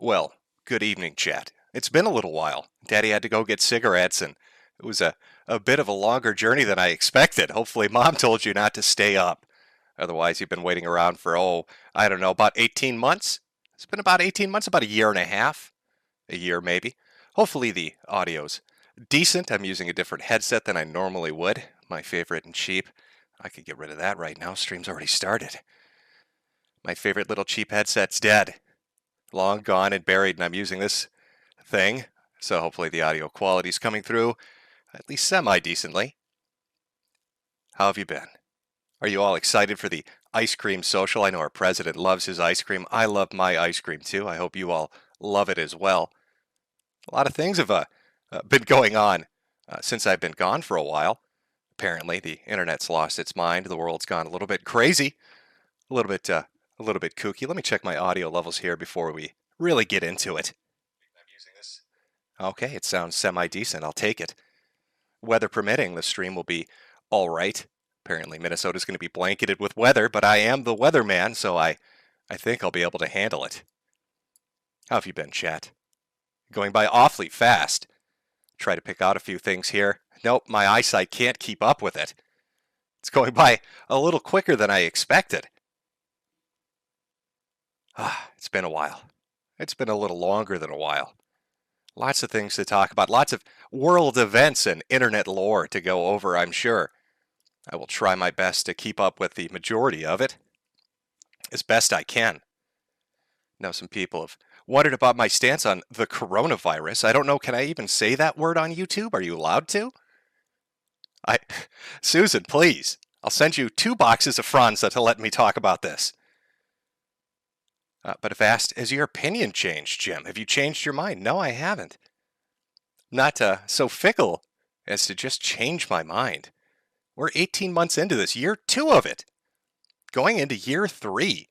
Well, good evening, chat. It's been a little while. Daddy had to go get cigarettes, and it was a bit of a longer journey than I expected. Hopefully, Mom told you not to stay up. Otherwise, you've been waiting around for, I don't know, about 18 months? It's been about 18 months, about a year and a half. A year, maybe. Hopefully, the audio's decent. I'm using a different headset than I normally would. My favorite and cheap. I could get rid of that right now. Stream's already started. My favorite little cheap headset's dead. Long gone and buried, and I'm using this thing, so hopefully the audio quality's coming through at least semi-decently. How have you been? Are you all excited for the ice cream social? I know our president loves his ice cream. I love my ice cream too. I hope you all love it as well. A lot of things have been going on since I've been gone for a while. Apparently, the internet's lost its mind. The world's gone a little bit crazy, a little bit kooky. Let me check my audio levels here before we really get into it. I'm using this. Okay, it sounds semi-decent. I'll take it. Weather permitting, the stream will be all right. Apparently, Minnesota's going to be blanketed with weather, but I am the weatherman, so I think I'll be able to handle it. How have you been, chat? Going by awfully fast. Try to pick out a few things here. Nope, my eyesight can't keep up with it. It's going by a little quicker than I expected. It's been a while. It's been a little longer than a while. Lots of things to talk about. Lots of world events and internet lore to go over, I'm sure. I will try my best to keep up with the majority of it as best I can. Now, some people have wondered about my stance on the coronavirus. I don't know, can I even say that word on YouTube? Are you allowed to? Susan, please. I'll send you 2 boxes of Franza to let me talk about this. But if asked, has your opinion changed, Jim? Have you changed your mind? No, I haven't. Not so fickle as to just change my mind. We're 18 months into this, year 2 of it. Going into year 3.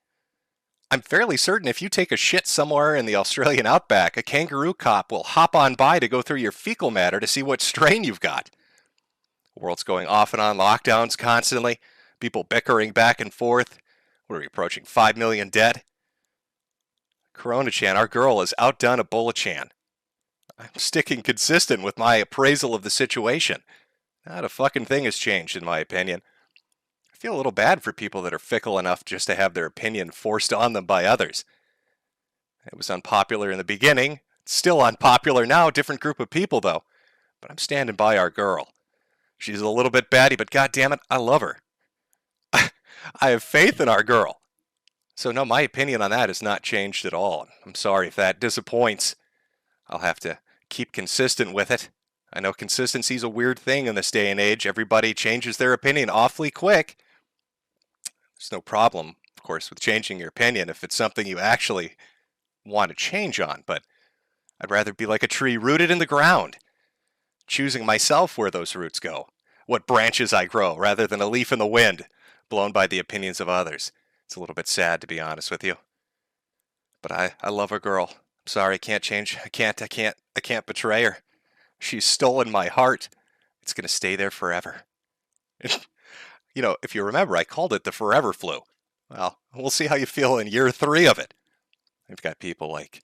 I'm fairly certain if you take a shit somewhere in the Australian outback, a kangaroo cop will hop on by to go through your fecal matter to see what strain you've got. The world's going off and on lockdowns constantly, people bickering back and forth. We're approaching 5 million dead. Corona-chan, our girl, has outdone Ebola-chan. I'm sticking consistent with my appraisal of the situation. Not a fucking thing has changed, in my opinion. I feel a little bad for people that are fickle enough just to have their opinion forced on them by others. It was unpopular in the beginning. It's still unpopular now. Different group of people, though. But I'm standing by our girl. She's a little bit batty, but goddammit, I love her. I have faith in our girl. So no, my opinion on that has not changed at all. I'm sorry if that disappoints. I'll have to keep consistent with it. I know consistency is a weird thing in this day and age. Everybody changes their opinion awfully quick. There's no problem, of course, with changing your opinion if it's something you actually want to change on, but I'd rather be like a tree rooted in the ground, choosing myself where those roots go, what branches I grow, rather than a leaf in the wind, blown by the opinions of others. It's a little bit sad, to be honest with you. But I love a girl. I'm sorry, I can't change. I can't betray her. She's stolen my heart. It's going to stay there forever. You know, if you remember, I called it the forever flu. Well, we'll see how you feel in year 3 of it. We've got people like,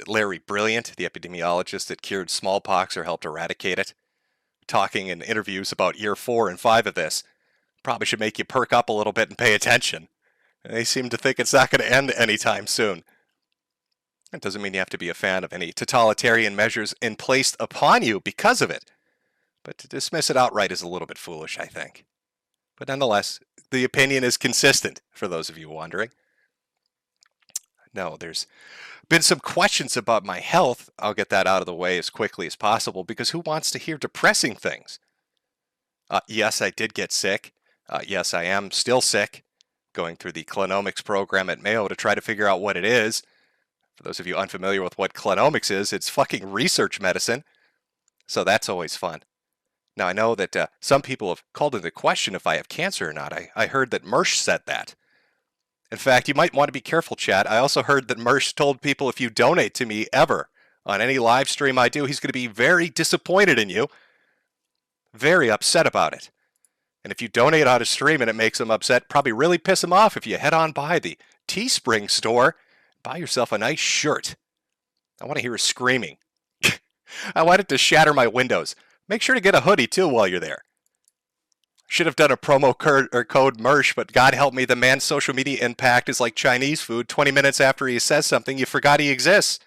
Larry Brilliant, the epidemiologist that cured smallpox or helped eradicate it, talking in interviews about year 4 and 5 of this. Probably should make you perk up a little bit and pay attention. They seem to think it's not going to end anytime soon. That doesn't mean you have to be a fan of any totalitarian measures placed upon you because of it. But to dismiss it outright is a little bit foolish, I think. But nonetheless, the opinion is consistent, for those of you wondering. No, there's been some questions about my health. I'll get that out of the way as quickly as possible, because who wants to hear depressing things? Yes, I did get sick. Yes, I am still sick. Going through the clinomics program at Mayo to try to figure out what it is. For those of you unfamiliar with what clinomics is, it's fucking research medicine. So that's always fun. Now, I know that some people have called into question if I have cancer or not. I heard that Mersh said that. In fact, you might want to be careful, chat. I also heard that Mersh told people if you donate to me ever on any live stream I do, he's going to be very disappointed in you. Very upset about it. And if you donate on a stream and it makes him upset, probably really piss him off if you head on by the Teespring store, buy yourself a nice shirt. I want to hear her screaming. I want it to shatter my windows. Make sure to get a hoodie too while you're there. Should have done a promo code Mersh, but God help me, the man's social media impact is like Chinese food. 20 minutes after he says something, you forgot he exists.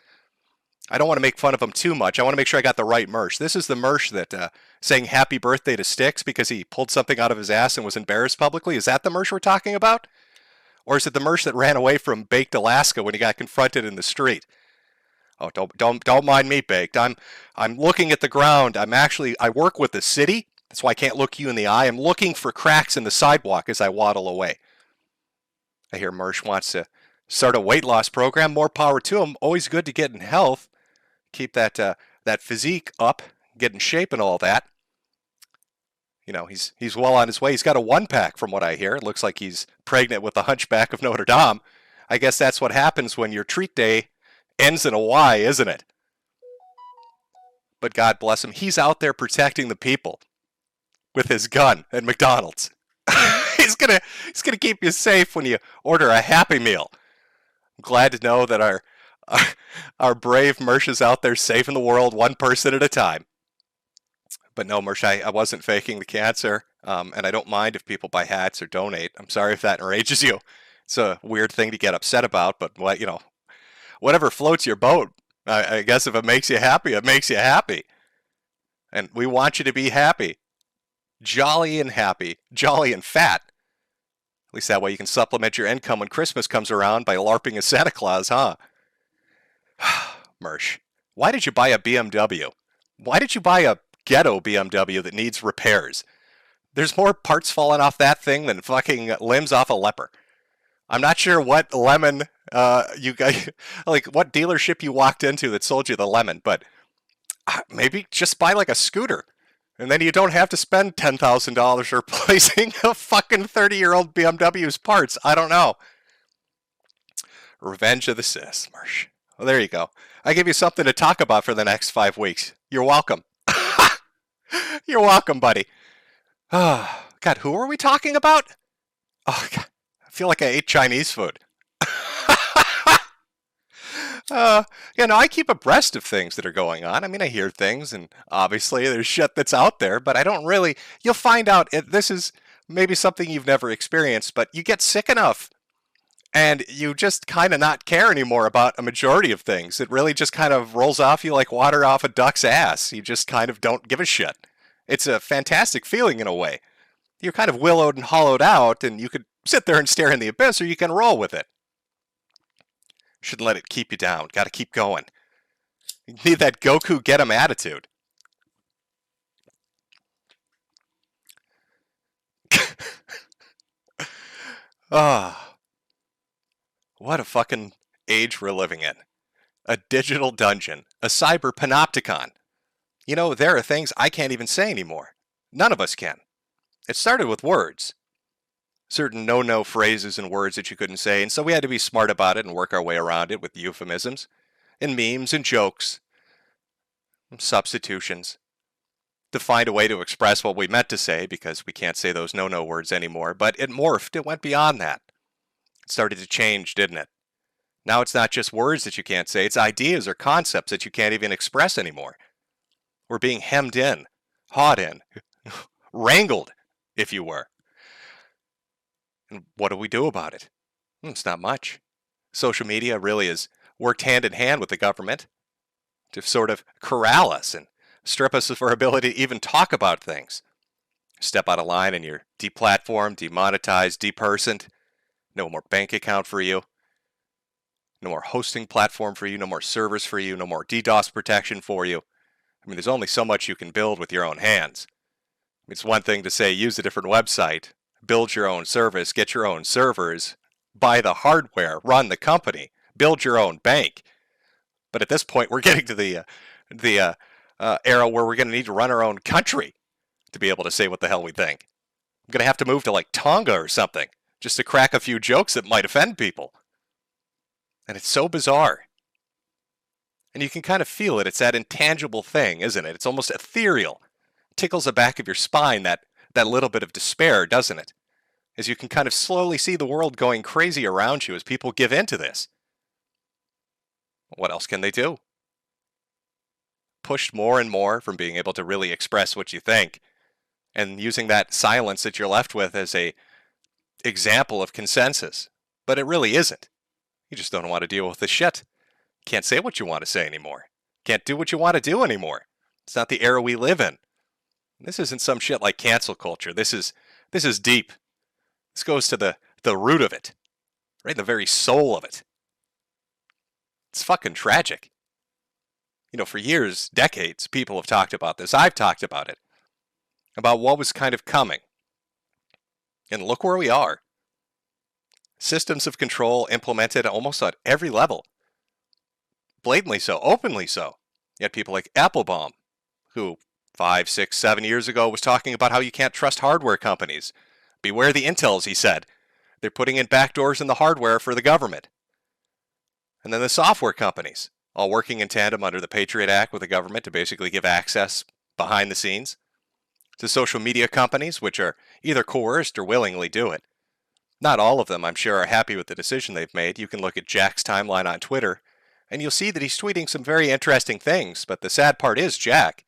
I don't want to make fun of him too much. I want to make sure I got the right Mersh. This is the Mersh that saying happy birthday to Styx because he pulled something out of his ass and was embarrassed publicly. Is that the Mersh we're talking about? Or is it the Mersh that ran away from Baked Alaska when he got confronted in the street? Oh, don't mind me, Baked. I'm looking at the ground. I work with the city. That's why I can't look you in the eye. I'm looking for cracks in the sidewalk as I waddle away. I hear Mersh wants to start a weight loss program. More power to him. Always good to get in health. Keep that physique up, get in shape and all that. You know, he's well on his way. He's got a 1-pack from what I hear. It looks like he's pregnant with the Hunchback of Notre Dame. I guess that's what happens when your treat day ends in a Y, isn't it? But God bless him. He's out there protecting the people with his gun at McDonald's. he's gonna keep you safe when you order a Happy Meal. I'm glad to know that our brave Mersh is out there saving the world one person at a time. But no, Mersh, I wasn't faking the cancer, and I don't mind if people buy hats or donate. I'm sorry if that enrages you. It's a weird thing to get upset about, but whatever floats your boat. I guess if it makes you happy, it makes you happy. And we want you to be happy. Jolly and happy. Jolly and fat. At least that way you can supplement your income when Christmas comes around by LARPing as Santa Claus, huh? Mersh, why did you buy a BMW? Why did you buy a ghetto BMW that needs repairs? There's more parts falling off that thing than fucking limbs off a leper. I'm not sure what lemon you guys, like what dealership you walked into that sold you the lemon, but maybe just buy like a scooter. And then you don't have to spend $10,000 replacing a fucking 30-year-old BMW's parts. I don't know. Revenge of the Sis, Mersh. Well, there you go. I give you something to talk about for the next 5 weeks. You're welcome. You're welcome, buddy. Oh, God, who are we talking about? Oh, God, I feel like I ate Chinese food. I keep abreast of things that are going on. I mean, I hear things, and obviously there's shit that's out there, but I don't really. You'll find out this is maybe something you've never experienced, but you get sick enough, and you just kind of not care anymore about a majority of things. It really just kind of rolls off you like water off a duck's ass. You just kind of don't give a shit. It's a fantastic feeling in a way. You're kind of willowed and hollowed out, and you could sit there and stare in the abyss, or you can roll with it. Shouldn't let it keep you down. Got to keep going. You need that Goku get 'em attitude. Ah, what a fucking age we're living in. A digital dungeon, a cyber panopticon. You know, there are things I can't even say anymore. None of us can. It started with words. Certain no-no phrases and words that you couldn't say, and so we had to be smart about it and work our way around it with euphemisms, and memes and jokes, and substitutions, to find a way to express what we meant to say, because we can't say those no-no words anymore, but it morphed, it went beyond that. It started to change, didn't it? Now it's not just words that you can't say, it's ideas or concepts that you can't even express anymore. We're being hemmed in, hawed in, wrangled, if you were. And what do we do about it? It's not much. Social media really has worked hand in hand with the government to sort of corral us and strip us of our ability to even talk about things. Step out of line and you're deplatformed, demonetized, depersoned. No more bank account for you. No more hosting platform for you. No more servers for you. No more DDoS protection for you. I mean, there's only so much you can build with your own hands. It's one thing to say use a different website, build your own service, get your own servers, buy the hardware, run the company, build your own bank. But at this point, we're getting to the era where we're going to need to run our own country to be able to say what the hell we think. I'm going to have to move to like Tonga or something just to crack a few jokes that might offend people. And it's so bizarre. And you can kind of feel it. It's that intangible thing, isn't it? It's almost ethereal. It tickles the back of your spine, that little bit of despair, doesn't it? As you can kind of slowly see the world going crazy around you as people give in to this. What else can they do? pushed more and more from being able to really express what you think, and using that silence that you're left with as a example of consensus. But it really isn't. You just don't want to deal with the shit. Can't say what you want to say anymore. Can't do what you want to do anymore. It's not the era we live in. This isn't some shit like cancel culture. This is deep. This goes to the root of it. Right? The very soul of it. It's fucking tragic. You know, for years, decades, people have talked about this. I've talked about it. About what was kind of coming. And look where we are. Systems of control implemented almost at every level. Blatantly so, openly so. You had people like Applebaum, who 5, 6, 7 years ago was talking about how you can't trust hardware companies. Beware the intels, he said. They're putting in backdoors in the hardware for the government. And then the software companies, all working in tandem under the Patriot Act with the government to basically give access behind the scenes. To social media companies, which are either coerced or willingly do it. Not all of them, I'm sure, are happy with the decision they've made. You can look at Jack's timeline on Twitter, and you'll see that he's tweeting some very interesting things, but the sad part is, Jack,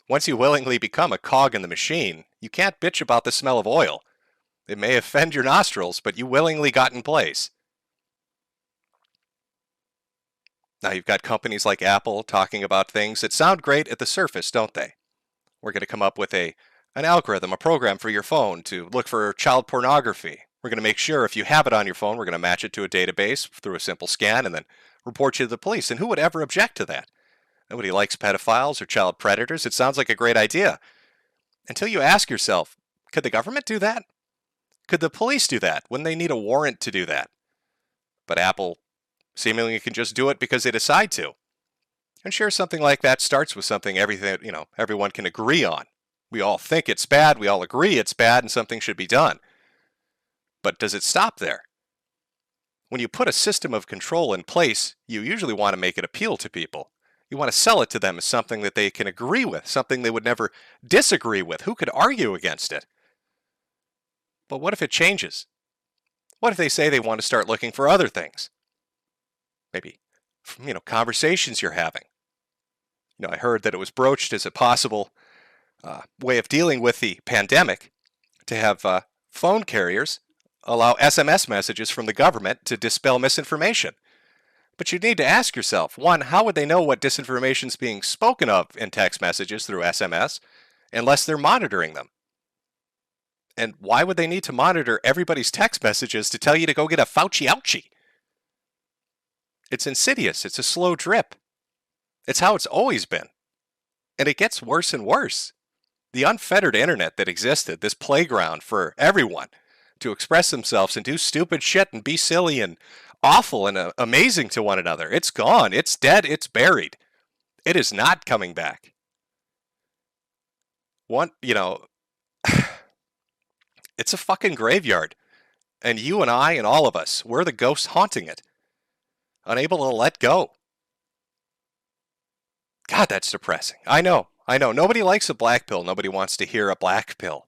once you willingly become a cog in the machine, you can't bitch about the smell of oil. It may offend your nostrils, but you willingly got in place. Now you've got companies like Apple talking about things that sound great at the surface, don't they? We're going to come up with an algorithm, a program for your phone to look for child pornography. We're going to make sure if you have it on your phone, we're going to match it to a database through a simple scan and then report you to the police. And who would ever object to that? Nobody likes pedophiles or child predators. It sounds like a great idea. Until you ask yourself, could the government do that? Could the police do that? Wouldn't they need a warrant to do that? But Apple seemingly can just do it because they decide to. And sure, something like that starts with something everyone can agree on. We all think it's bad, we all agree it's bad, and something should be done. But does it stop there? When you put a system of control in place, you usually want to make it appeal to people. You want to sell it to them as something that they can agree with, something they would never disagree with. Who could argue against it? But what if it changes? What if they say they want to start looking for other things? Maybe, conversations you're having. I heard that it was broached as a possible way of dealing with the pandemic to have phone carriers allow SMS messages from the government to dispel misinformation. But you need to ask yourself, one, how would they know what disinformation is being spoken of in text messages through SMS unless they're monitoring them? And why would they need to monitor everybody's text messages to tell you to go get a Fauci ouchie? It's insidious. It's a slow drip. It's how it's always been. And it gets worse and worse. The unfettered internet that existed, this playground for everyone to express themselves and do stupid shit and be silly and awful and amazing to one another. It's gone. It's dead. It's buried. It is not coming back. It's a fucking graveyard. And you and I and all of us, we're the ghosts haunting it. Unable to let go. God, that's depressing. I know. Nobody likes a black pill. Nobody wants to hear a black pill.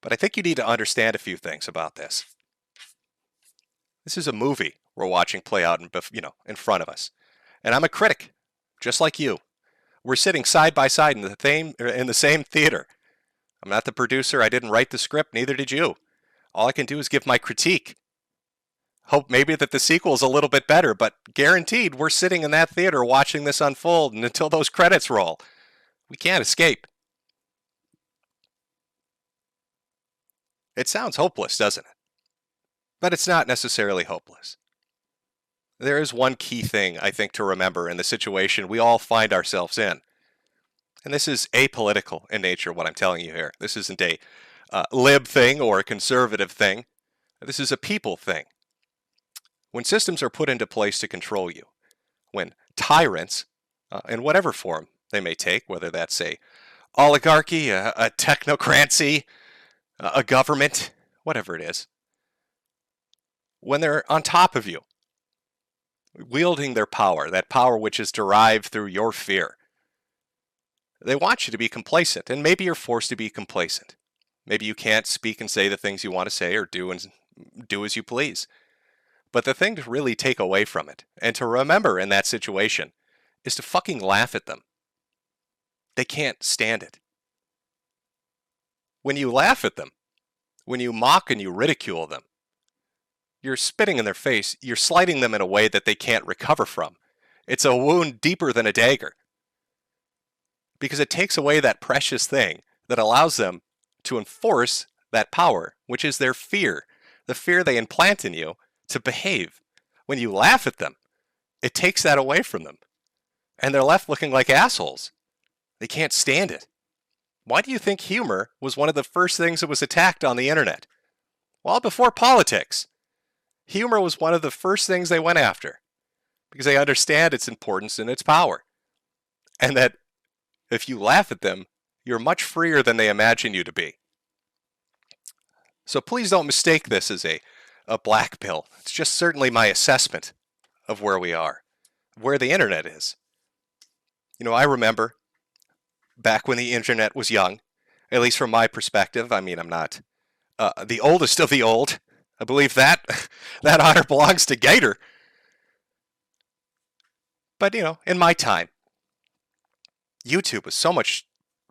But I think you need to understand a few things about this. This is a movie we're watching play out in front of us. And I'm a critic, just like you. We're sitting side by side in the same theater. I'm not the producer. I didn't write the script. Neither did you. All I can do is give my critique. Hope maybe that the sequel is a little bit better, but guaranteed we're sitting in that theater watching this unfold, and until those credits roll, we can't escape. It sounds hopeless, doesn't it? But it's not necessarily hopeless. There is one key thing, I think, to remember in the situation we all find ourselves in. And this is apolitical in nature, what I'm telling you here. This isn't a lib thing or a conservative thing. This is a people thing. When systems are put into place to control you, when tyrants, in whatever form they may take, whether that's a oligarchy, a technocracy, a government, whatever it is, when they're on top of you, wielding their power, that power which is derived through your fear, they want you to be complacent, and maybe you're forced to be complacent. Maybe you can't speak and say the things you want to say or do as you please. But the thing to really take away from it, and to remember in that situation, is to fucking laugh at them. They can't stand it. When you laugh at them, when you mock and you ridicule them, you're spitting in their face, you're slighting them in a way that they can't recover from. It's a wound deeper than a dagger. Because it takes away that precious thing that allows them to enforce that power, which is their fear, the fear they implant in you to behave. When you laugh at them, it takes that away from them. And they're left looking like assholes. They can't stand it. Why do you think humor was one of the first things that was attacked on the internet? Well, before politics. Humor was one of the first things they went after. Because they understand its importance and its power. And that if you laugh at them, you're much freer than they imagine you to be. So please don't mistake this as a black pill. It's just certainly my assessment of where we are, where the internet is. You know, I remember back when the internet was young, at least from my perspective. I mean, I'm not the oldest of the old. I believe that that honor belongs to Gator. But, you know, in my time, YouTube was so much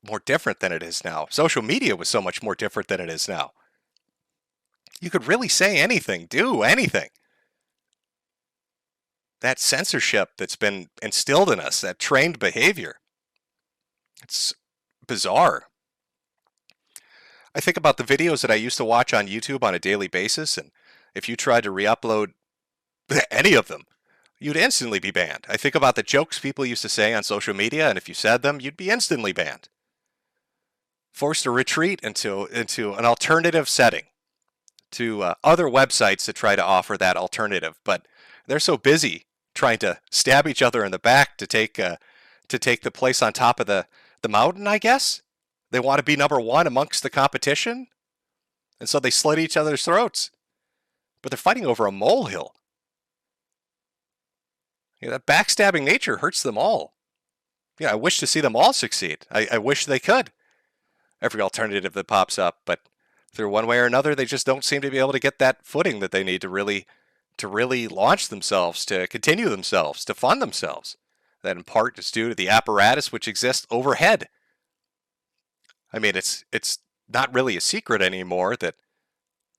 more different than it is now. Social media was so much more different than it is now. You could really say anything, do anything. That censorship that's been instilled in us, that trained behavior, it's bizarre. I think about the videos that I used to watch on YouTube on a daily basis, and if you tried to re-upload any of them, you'd instantly be banned. I think about the jokes people used to say on social media, and if you said them, you'd be instantly banned. Forced to retreat into an alternative setting to other websites that try to offer that alternative, but they're so busy trying to stab each other in the back to take the place on top of the mountain, I guess. They want to be number one amongst the competition, and so they slit each other's throats. But they're fighting over a molehill. You know, that backstabbing nature hurts them all. Yeah, I wish to see them all succeed. I wish they could. Every alternative that pops up, but through one way or another, they just don't seem to be able to get that footing that they need to really launch themselves, to continue themselves, to fund themselves. That in part is due to the apparatus which exists overhead. I mean, it's not really a secret anymore that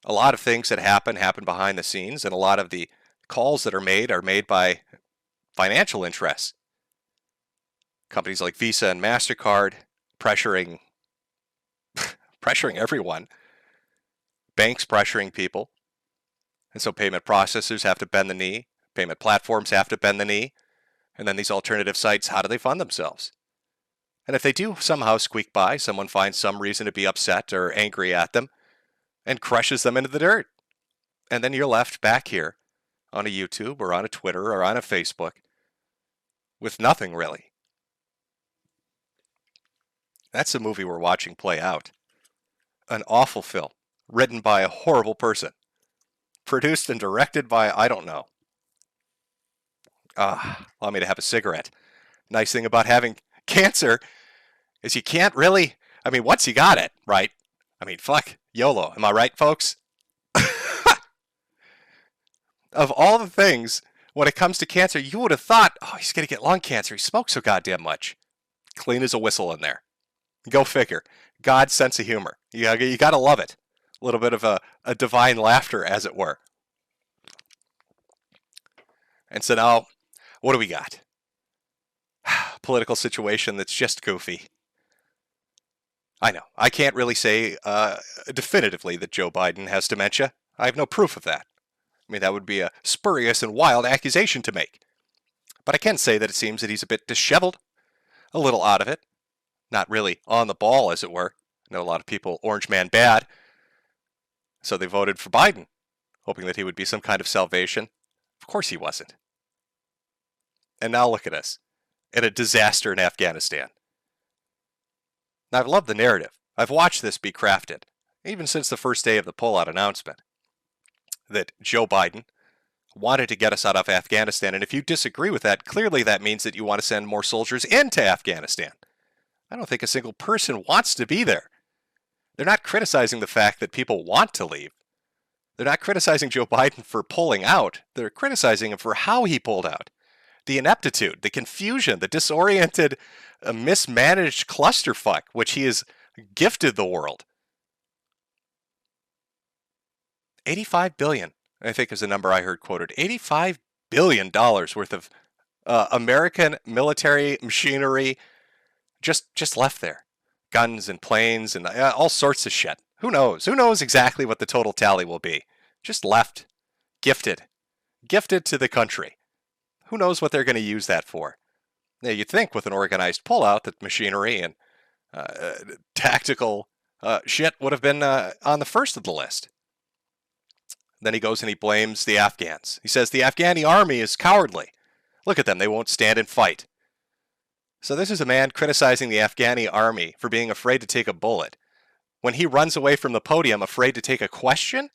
a lot of things that happen behind the scenes, and a lot of the calls that are made by financial interests. Companies like Visa and MasterCard pressuring everyone. Banks pressuring people. And so payment processors have to bend the knee. Payment platforms have to bend the knee. And then these alternative sites, how do they fund themselves? And if they do somehow squeak by, someone finds some reason to be upset or angry at them and crushes them into the dirt. And then you're left back here on a YouTube or on a Twitter or on a Facebook with nothing really. That's the movie we're watching play out. An awful film, written by a horrible person, produced and directed by, I don't know. Allow me to have a cigarette. Nice thing about having cancer is you can't really, I mean, once you got it, right? I mean, fuck, YOLO. Am I right, folks? Of all the things, when it comes to cancer, you would have thought, oh, he's going to get lung cancer. He smokes so goddamn much. Clean as a whistle in there. Go figure. God's sense of humor. You got to love it. A little bit of a divine laughter, as it were. And so now, what do we got? Political situation that's just goofy. I know. I can't really say definitively that Joe Biden has dementia. I have no proof of that. I mean, that would be a spurious and wild accusation to make. But I can say that it seems that he's a bit disheveled, a little out of it. Not really on the ball, as it were. I know a lot of people, Orange Man bad. So they voted for Biden, hoping that he would be some kind of salvation. Of course he wasn't. And now look at us, in a disaster in Afghanistan. Now, I've loved the narrative. I've watched this be crafted, even since the first day of the pullout announcement, that Joe Biden wanted to get us out of Afghanistan. And if you disagree with that, clearly that means that you want to send more soldiers into Afghanistan. I don't think a single person wants to be there. They're not criticizing the fact that people want to leave. They're not criticizing Joe Biden for pulling out. They're criticizing him for how he pulled out. the ineptitude, the confusion, the disoriented, mismanaged clusterfuck which he has gifted the world. 85 billion, I think is the number I heard quoted. $85 billion worth of American military machinery just left there. Guns and planes and all sorts of shit. Who knows? Who knows exactly what the total tally will be? Just left. Gifted to the country. Who knows what they're going to use that for? Now, you'd think with an organized pullout that machinery and tactical shit would have been on the first of the list. Then he goes and he blames the Afghans. He says the Afghani army is cowardly. Look at them, they won't stand and fight. So this is a man criticizing the Afghani army for being afraid to take a bullet. When he runs away from the podium afraid to take a question?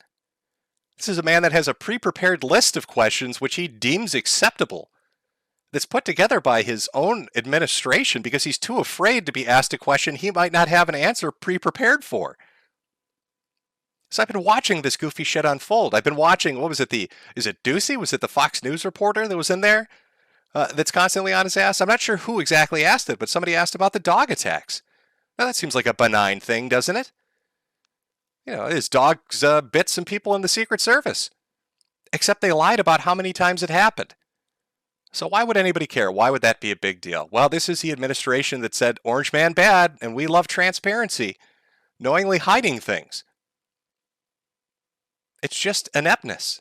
This is a man that has a pre-prepared list of questions which he deems acceptable. That's put together by his own administration because he's too afraid to be asked a question he might not have an answer pre-prepared for. So I've been watching this goofy shit unfold. I've been watching, what was it, is it Ducey? Was it the Fox News reporter that was in there that's constantly on his ass? I'm not sure who exactly asked it, but somebody asked about the dog attacks. Now that seems like a benign thing, doesn't it? You know, his dogs bit some people in the Secret Service. Except they lied about how many times it happened. So why would anybody care? Why would that be a big deal? Well, this is the administration that said, Orange Man bad, and we love transparency, knowingly hiding things. It's just ineptness.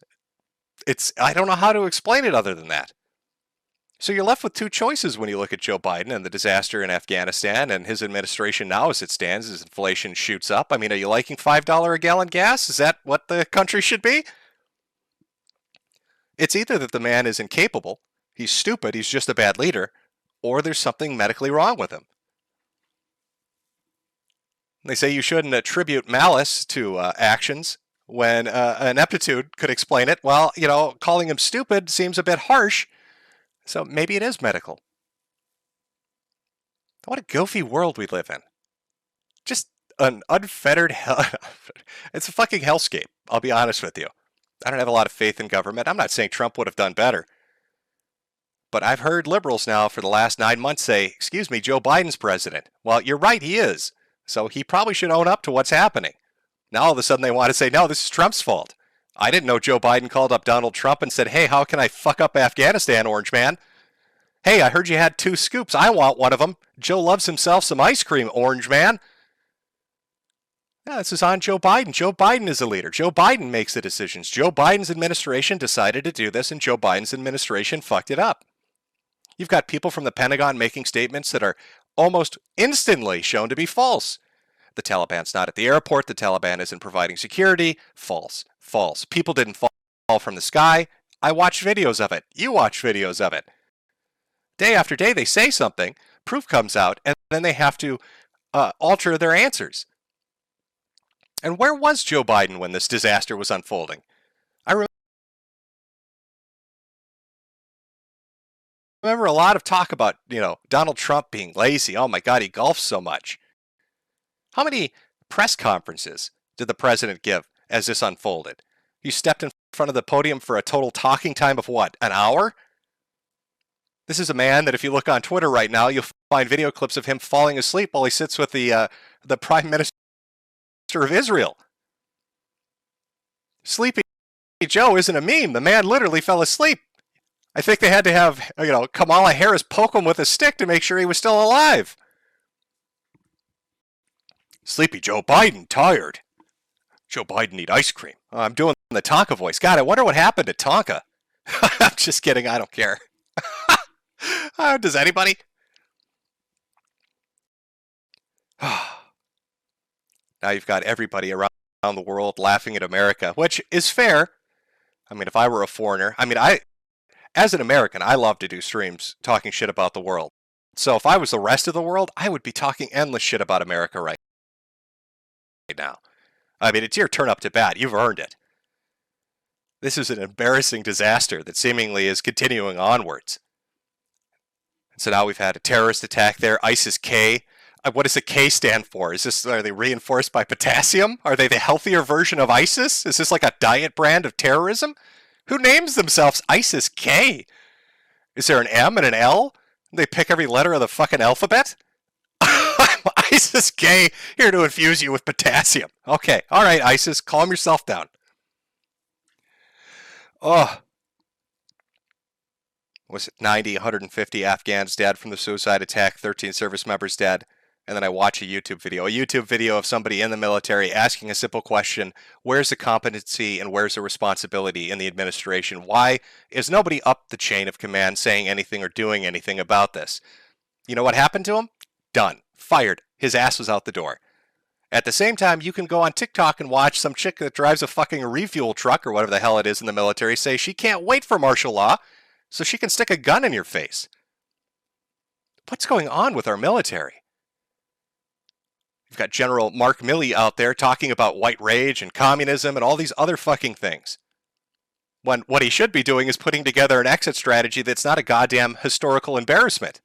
I don't know how to explain it other than that. So you're left with two choices when you look at Joe Biden and the disaster in Afghanistan and his administration now as it stands as inflation shoots up. I mean, are you liking $5 a gallon gas? Is that what the country should be? It's either that the man is incapable, he's stupid, he's just a bad leader, or there's something medically wrong with him. They say you shouldn't attribute malice to actions when ineptitude could explain it. Well, you know, calling him stupid seems a bit harsh, so maybe it is medical. What a goofy world we live in. Just an unfettered hell. It's a fucking hellscape, I'll be honest with you. I don't have a lot of faith in government. I'm not saying Trump would have done better. But I've heard liberals now for the last 9 months say, excuse me, Joe Biden's president. Well, you're right, he is. So he probably should own up to what's happening. Now all of a sudden they want to say, no, this is Trump's fault. I didn't know Joe Biden called up Donald Trump and said, hey, how can I fuck up Afghanistan, Orange Man? Hey, I heard you had 2 scoops. I want one of them. Joe loves himself some ice cream, Orange Man. Yeah, this is on Joe Biden. Joe Biden is a leader. Joe Biden makes the decisions. Joe Biden's administration decided to do this, and Joe Biden's administration fucked it up. You've got people from the Pentagon making statements that are almost instantly shown to be false. The Taliban's not at the airport. The Taliban isn't providing security. False. False. People didn't fall from the sky. I watched videos of it. You watch videos of it. Day after day they say something, proof comes out, and then they have to alter their answers. And where was Joe Biden when this disaster was unfolding? I remember a lot of talk about, Donald Trump being lazy. Oh my God, he golfs so much. How many press conferences did the president give as this unfolded? He stepped in front of the podium for a total talking time of what, an hour? This is a man that if you look on Twitter right now, you'll find video clips of him falling asleep while he sits with the Prime Minister of Israel. Sleepy Joe isn't a meme. The man literally fell asleep. I think they had to have, Kamala Harris poke him with a stick to make sure he was still alive. Sleepy Joe Biden, tired. Joe Biden need ice cream. Oh, I'm doing the Tonka voice. God, I wonder what happened to Tonka. I'm just kidding. I don't care. Does anybody? Now you've got everybody around the world laughing at America, which is fair. I mean, if I were a foreigner, as an American, I love to do streams talking shit about the world. So if I was the rest of the world, I would be talking endless shit about America right now. I mean, it's your turn up to bat. You've earned it. This is an embarrassing disaster that seemingly is continuing onwards. So now we've had a terrorist attack there, ISIS-K. What does the K stand for? Are they reinforced by potassium? Are they the healthier version of ISIS? Is this like a diet brand of terrorism? Who names themselves ISIS-K? Is there an M and an L? They pick every letter of the fucking alphabet? ISIS gay, here to infuse you with potassium. Okay, all right, ISIS, calm yourself down. Oh, was it 90, 150 Afghans dead from the suicide attack, 13 service members dead. And then I watch a YouTube video of somebody in the military asking a simple question: where's the competency and where's the responsibility in the administration? Why is nobody up the chain of command saying anything or doing anything about this? You know what happened to him? Done. Fired. His ass was out the door. At the same time, you can go on TikTok and watch some chick that drives a fucking refuel truck or whatever the hell it is in the military say she can't wait for martial law so she can stick a gun in your face. What's going on with our military? You've got General Mark Milley out there talking about white rage and communism and all these other fucking things, when what he should be doing is putting together an exit strategy that's not a goddamn historical embarrassment.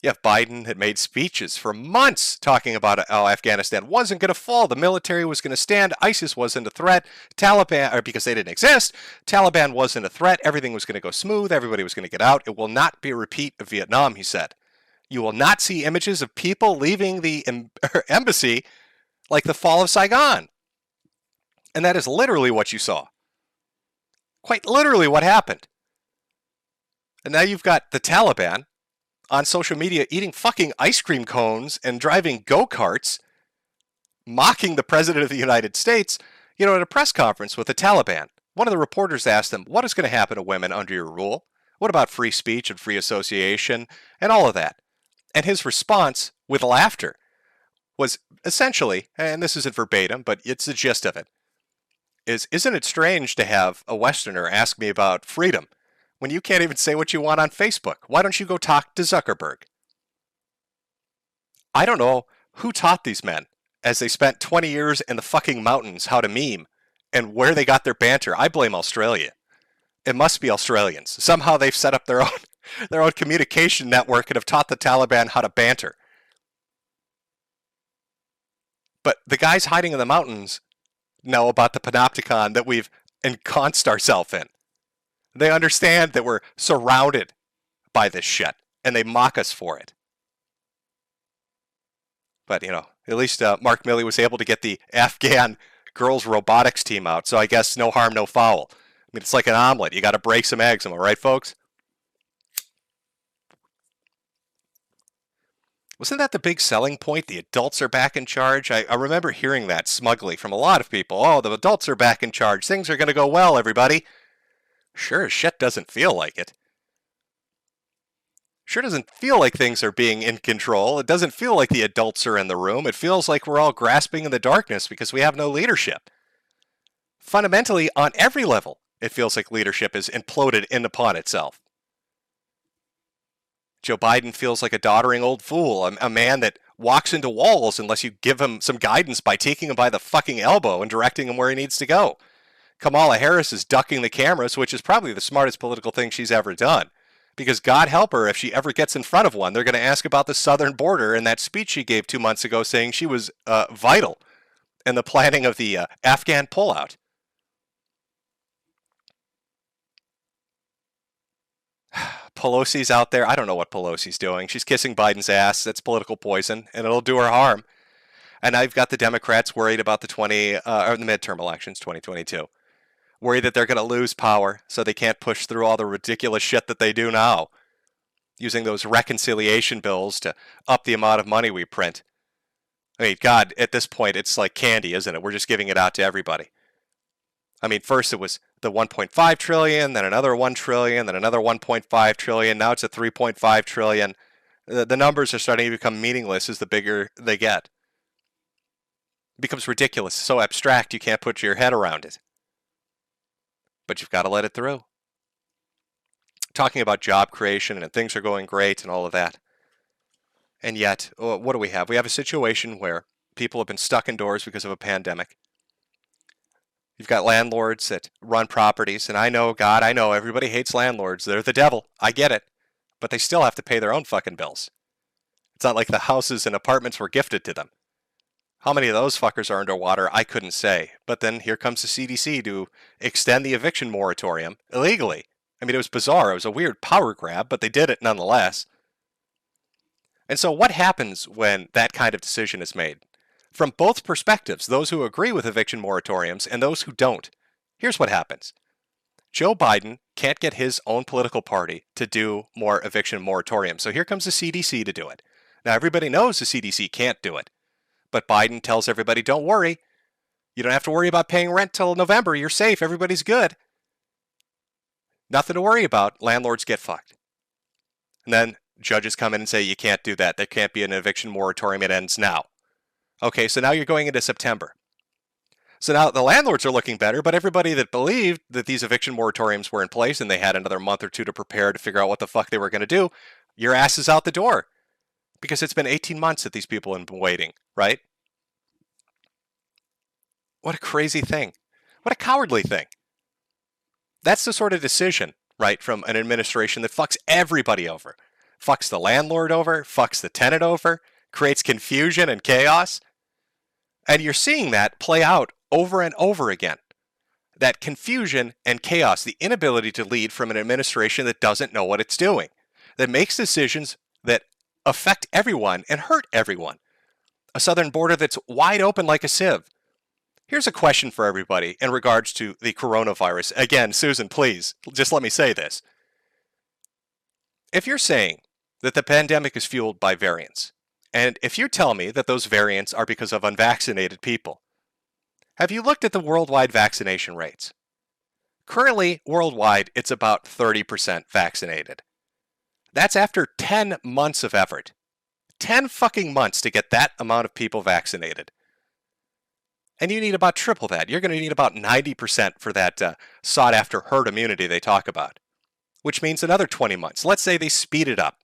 Yeah, Biden had made speeches for months talking about how Afghanistan wasn't going to fall, the military was going to stand, ISIS wasn't a threat, Taliban, or because they didn't exist, Taliban wasn't a threat, everything was going to go smooth, everybody was going to get out. It will not be a repeat of Vietnam, he said. You will not see images of people leaving the embassy like the fall of Saigon. And that is literally what you saw. Quite literally what happened. And now you've got the Taliban on social media eating fucking ice cream cones and driving go-karts, mocking the President of the United States, at a press conference with the Taliban. One of the reporters asked them, what is going to happen to women under your rule? What about free speech and free association and all of that? And his response, with laughter, was essentially, and this isn't verbatim, but it's the gist of it, isn't it strange to have a Westerner ask me about freedom when you can't even say what you want on Facebook? Why don't you go talk to Zuckerberg? I don't know who taught these men, as they spent 20 years in the fucking mountains, how to meme, and where they got their banter. I blame Australia. It must be Australians. Somehow they've set up their own communication network and have taught the Taliban how to banter. But the guys hiding in the mountains know about the panopticon that we've ensconced ourselves in. They understand that we're surrounded by this shit, and they mock us for it. But, at least Mark Milley was able to get the Afghan girls robotics team out, so I guess no harm, no foul. I mean, it's like an omelet. You got to break some eggs, am I right, folks? Wasn't that the big selling point? The adults are back in charge? I remember hearing that smugly from a lot of people. Oh, the adults are back in charge. Things are going to go well, everybody. Sure as shit doesn't feel like it. Sure doesn't feel like things are being in control. It doesn't feel like the adults are in the room. It feels like we're all grasping in the darkness because we have no leadership. Fundamentally, on every level, it feels like leadership is imploded in upon itself. Joe Biden feels like a doddering old fool, a man that walks into walls unless you give him some guidance by taking him by the fucking elbow and directing him where he needs to go. Kamala Harris is ducking the cameras, which is probably the smartest political thing she's ever done. Because God help her if she ever gets in front of one, they're going to ask about the southern border and that speech she gave 2 months ago saying she was vital in the planning of the Afghan pullout. Pelosi's out there. I don't know what Pelosi's doing. She's kissing Biden's ass. That's political poison, and it'll do her harm. And I've got the Democrats worried about the midterm elections, 2022. Worried that they're going to lose power, so they can't push through all the ridiculous shit that they do now, using those reconciliation bills to up the amount of money we print. I mean, God, at this point, it's like candy, isn't it? We're just giving it out to everybody. I mean, first it was the 1.5 trillion, then another 1 trillion, then another 1.5 trillion. Now it's a 3.5 trillion. The numbers are starting to become meaningless as the bigger they get. It becomes ridiculous, so abstract you can't put your head around it. But you've got to let it through. Talking about job creation and things are going great and all of that. And yet, what do we have? We have a situation where people have been stuck indoors because of a pandemic. You've got landlords that run properties, and I know, God, I know, everybody hates landlords. They're the devil. I get it. But they still have to pay their own fucking bills. It's not like the houses and apartments were gifted to them. How many of those fuckers are underwater, I couldn't say. But then here comes the CDC to extend the eviction moratorium illegally I mean, it was bizarre. It was a weird power grab, but they did it nonetheless. And so what happens when that kind of decision is made? From both perspectives, those who agree with eviction moratoriums and those who don't, here's what happens. Joe Biden can't get his own political party to do more eviction moratoriums. So here comes the CDC to do it. Now, everybody knows the CDC can't do it. But Biden tells everybody, don't worry. You don't have to worry about paying rent till November. You're safe. Everybody's good. Nothing to worry about. Landlords get fucked. And then judges come in and say, you can't do that. There can't be an eviction moratorium. It ends now. Okay, so now you're going into September. So now the landlords are looking better, but everybody that believed that these eviction moratoriums were in place and they had another month or two to prepare to figure out what the fuck they were going to do, your ass is out the door. Because it's been 18 months that these people have been waiting, right? What a crazy thing. What a cowardly thing. That's the sort of decision, right, from an administration that fucks everybody over. Fucks the landlord over, fucks the tenant over, creates confusion and chaos. And you're seeing that play out over and over again. That confusion and chaos, the inability to lead from an administration that doesn't know what it's doing, that makes decisions that affect everyone and hurt everyone. A southern border that's wide open like a sieve. Here's a question for everybody in regards to the coronavirus. Again, Susan, please, just let me say this. If you're saying that the pandemic is fueled by variants, and if you tell me that those variants are because of unvaccinated people, have you looked at the worldwide vaccination rates? Currently, worldwide, it's about 30% vaccinated. That's after 10 months of effort. 10 fucking months to get that amount of people vaccinated. And you need about triple that. You're going to need about 90% for that sought-after herd immunity they talk about, which means another 20 months. Let's say they speed it up,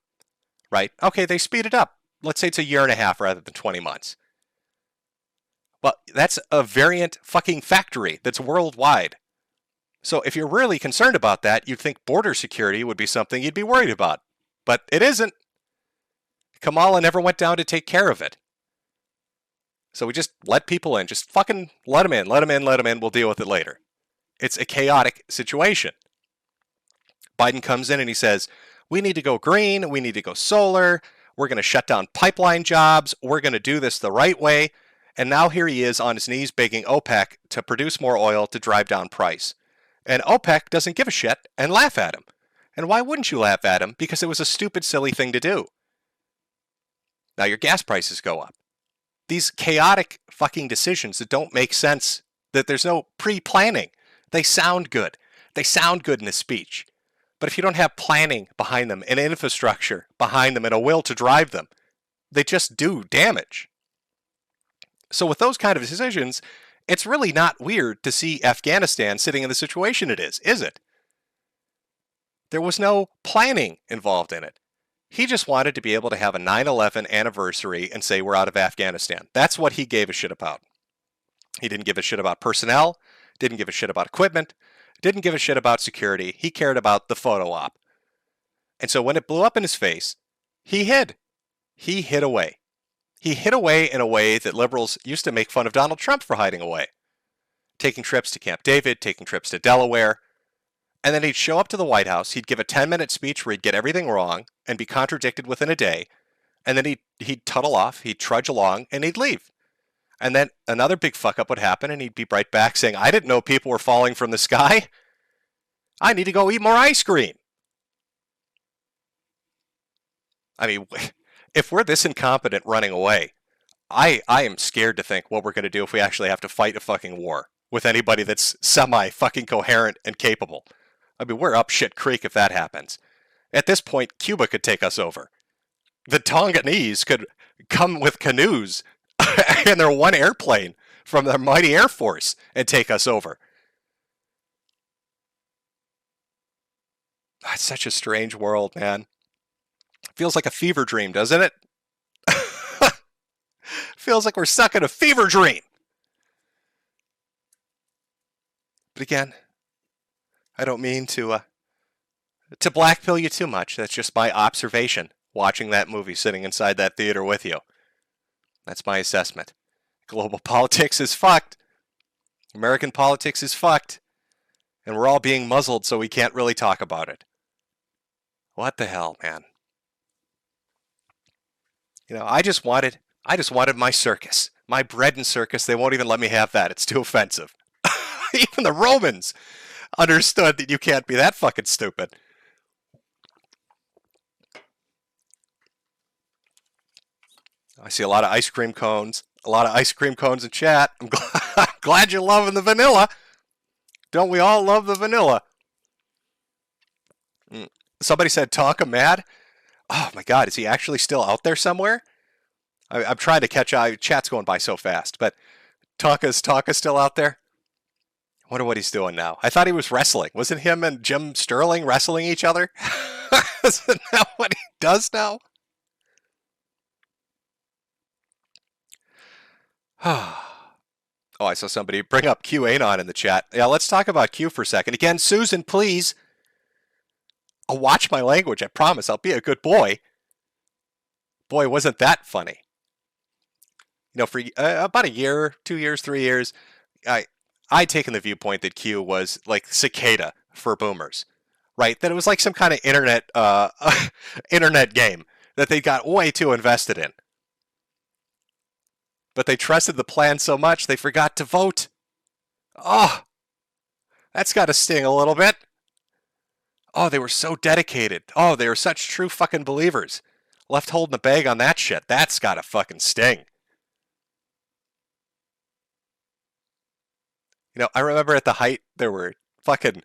right? Okay, they speed it up. Let's say it's a year and a half rather than 20 months. Well, that's a variant fucking factory that's worldwide. So if you're really concerned about that, you'd think border security would be something you'd be worried about. But it isn't. Kamala never went down to take care of it. So we just let people in. Just fucking let them in, let them in, let them in. We'll deal with it later. It's a chaotic situation. Biden comes in and he says, we need to go green. We need to go solar. We're going to shut down pipeline jobs. We're going to do this the right way. And now here he is on his knees begging OPEC to produce more oil to drive down price. And OPEC doesn't give a shit and laugh at him. And why wouldn't you laugh at him? Because it was a stupid, silly thing to do. Now your gas prices go up. These chaotic fucking decisions that don't make sense, that there's no pre-planning. They sound good. They sound good in a speech. But if you don't have planning behind them and infrastructure behind them and a will to drive them, they just do damage. So with those kind of decisions, it's really not weird to see Afghanistan sitting in the situation it is it? There was no planning involved in it. He just wanted to be able to have a 9/11 anniversary and say we're out of Afghanistan. That's what he gave a shit about. He didn't give a shit about personnel, didn't give a shit about equipment, didn't give a shit about security. He cared about the photo op. And so when it blew up in his face, he hid. He hid away. He hid away in a way that liberals used to make fun of Donald Trump for hiding away. Taking trips to Camp David, taking trips to Delaware. And then he'd show up to the White House, he'd give a 10-minute speech where he'd get everything wrong and be contradicted within a day. And then he'd tuttle off, he'd trudge along, and he'd leave. And then another big fuck up would happen and he'd be right back saying, I didn't know people were falling from the sky. I need to go eat more ice cream. I mean, if we're this incompetent running away, I am scared to think what we're going to do if we actually have to fight a fucking war with anybody that's semi-fucking coherent and capable. I mean, we're up shit creek if that happens. At this point, Cuba could take us over. The Tonganese could come with canoes and their one airplane from their mighty Air Force and take us over. It's such a strange world, man. Feels like a fever dream, doesn't it? Feels like we're stuck in a fever dream. But again, I don't mean to blackpill you too much. That's just my observation, watching that movie, sitting inside that theater with you. That's my assessment. Global politics is fucked. American politics is fucked. And we're all being muzzled so we can't really talk about it. What the hell, man? You know, I just wanted my circus. My bread and circus, they won't even let me have that. It's too offensive. Even the Romans understood that you can't be that fucking stupid. I see a lot of ice cream cones. A lot of ice cream cones in chat. I'm glad you're loving the vanilla. Don't we all love the vanilla? Somebody said Tonka mad. Oh my god, is he actually still out there somewhere? I'm trying to catch up. Chat's going by so fast, but Tonka's still out there? I wonder what he's doing now. I thought he was wrestling. Wasn't him and Jim Sterling wrestling each other? Isn't that what he does now? Oh, I saw somebody bring up QAnon in the chat. Yeah, let's talk about Q for a second. Again, Susan, please. I'll watch my language. I promise. I'll be a good boy. Boy, wasn't that funny. You know, for about a year, 2 years, 3 years, I'd taken the viewpoint that Q was like cicada for boomers, right? That it was like some kind of internet game that they got way too invested in. But they trusted the plan so much they forgot to vote. Oh, that's got to sting a little bit. Oh, they were so dedicated. Oh, they were such true fucking believers. Left holding the bag on that shit. That's got to fucking sting. You know, I remember at the height, there were fucking,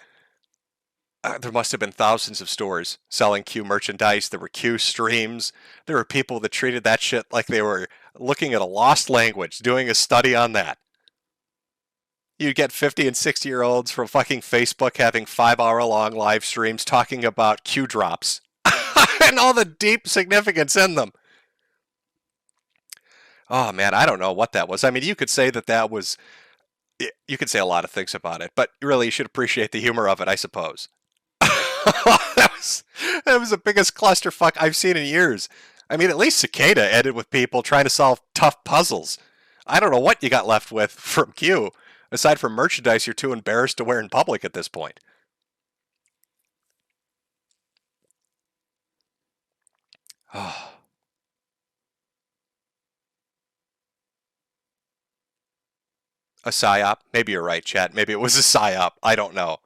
there must have been thousands of stores selling Q merchandise. There were Q streams. There were people that treated that shit like they were looking at a lost language, doing a study on that. You'd get 50 and 60-year-olds from fucking Facebook having 5-hour-long live streams talking about Q drops and all the deep significance in them. Oh, man, I don't know what that was. I mean, you could say that was... You could say a lot of things about it, but really you should appreciate the humor of it, I suppose. that was the biggest clusterfuck I've seen in years. I mean, at least Cicada ended with people trying to solve tough puzzles. I don't know what you got left with from Q, aside from merchandise you're too embarrassed to wear in public at this point. Oh. A psyop? Maybe you're right, chat. Maybe it was a psyop. I don't know.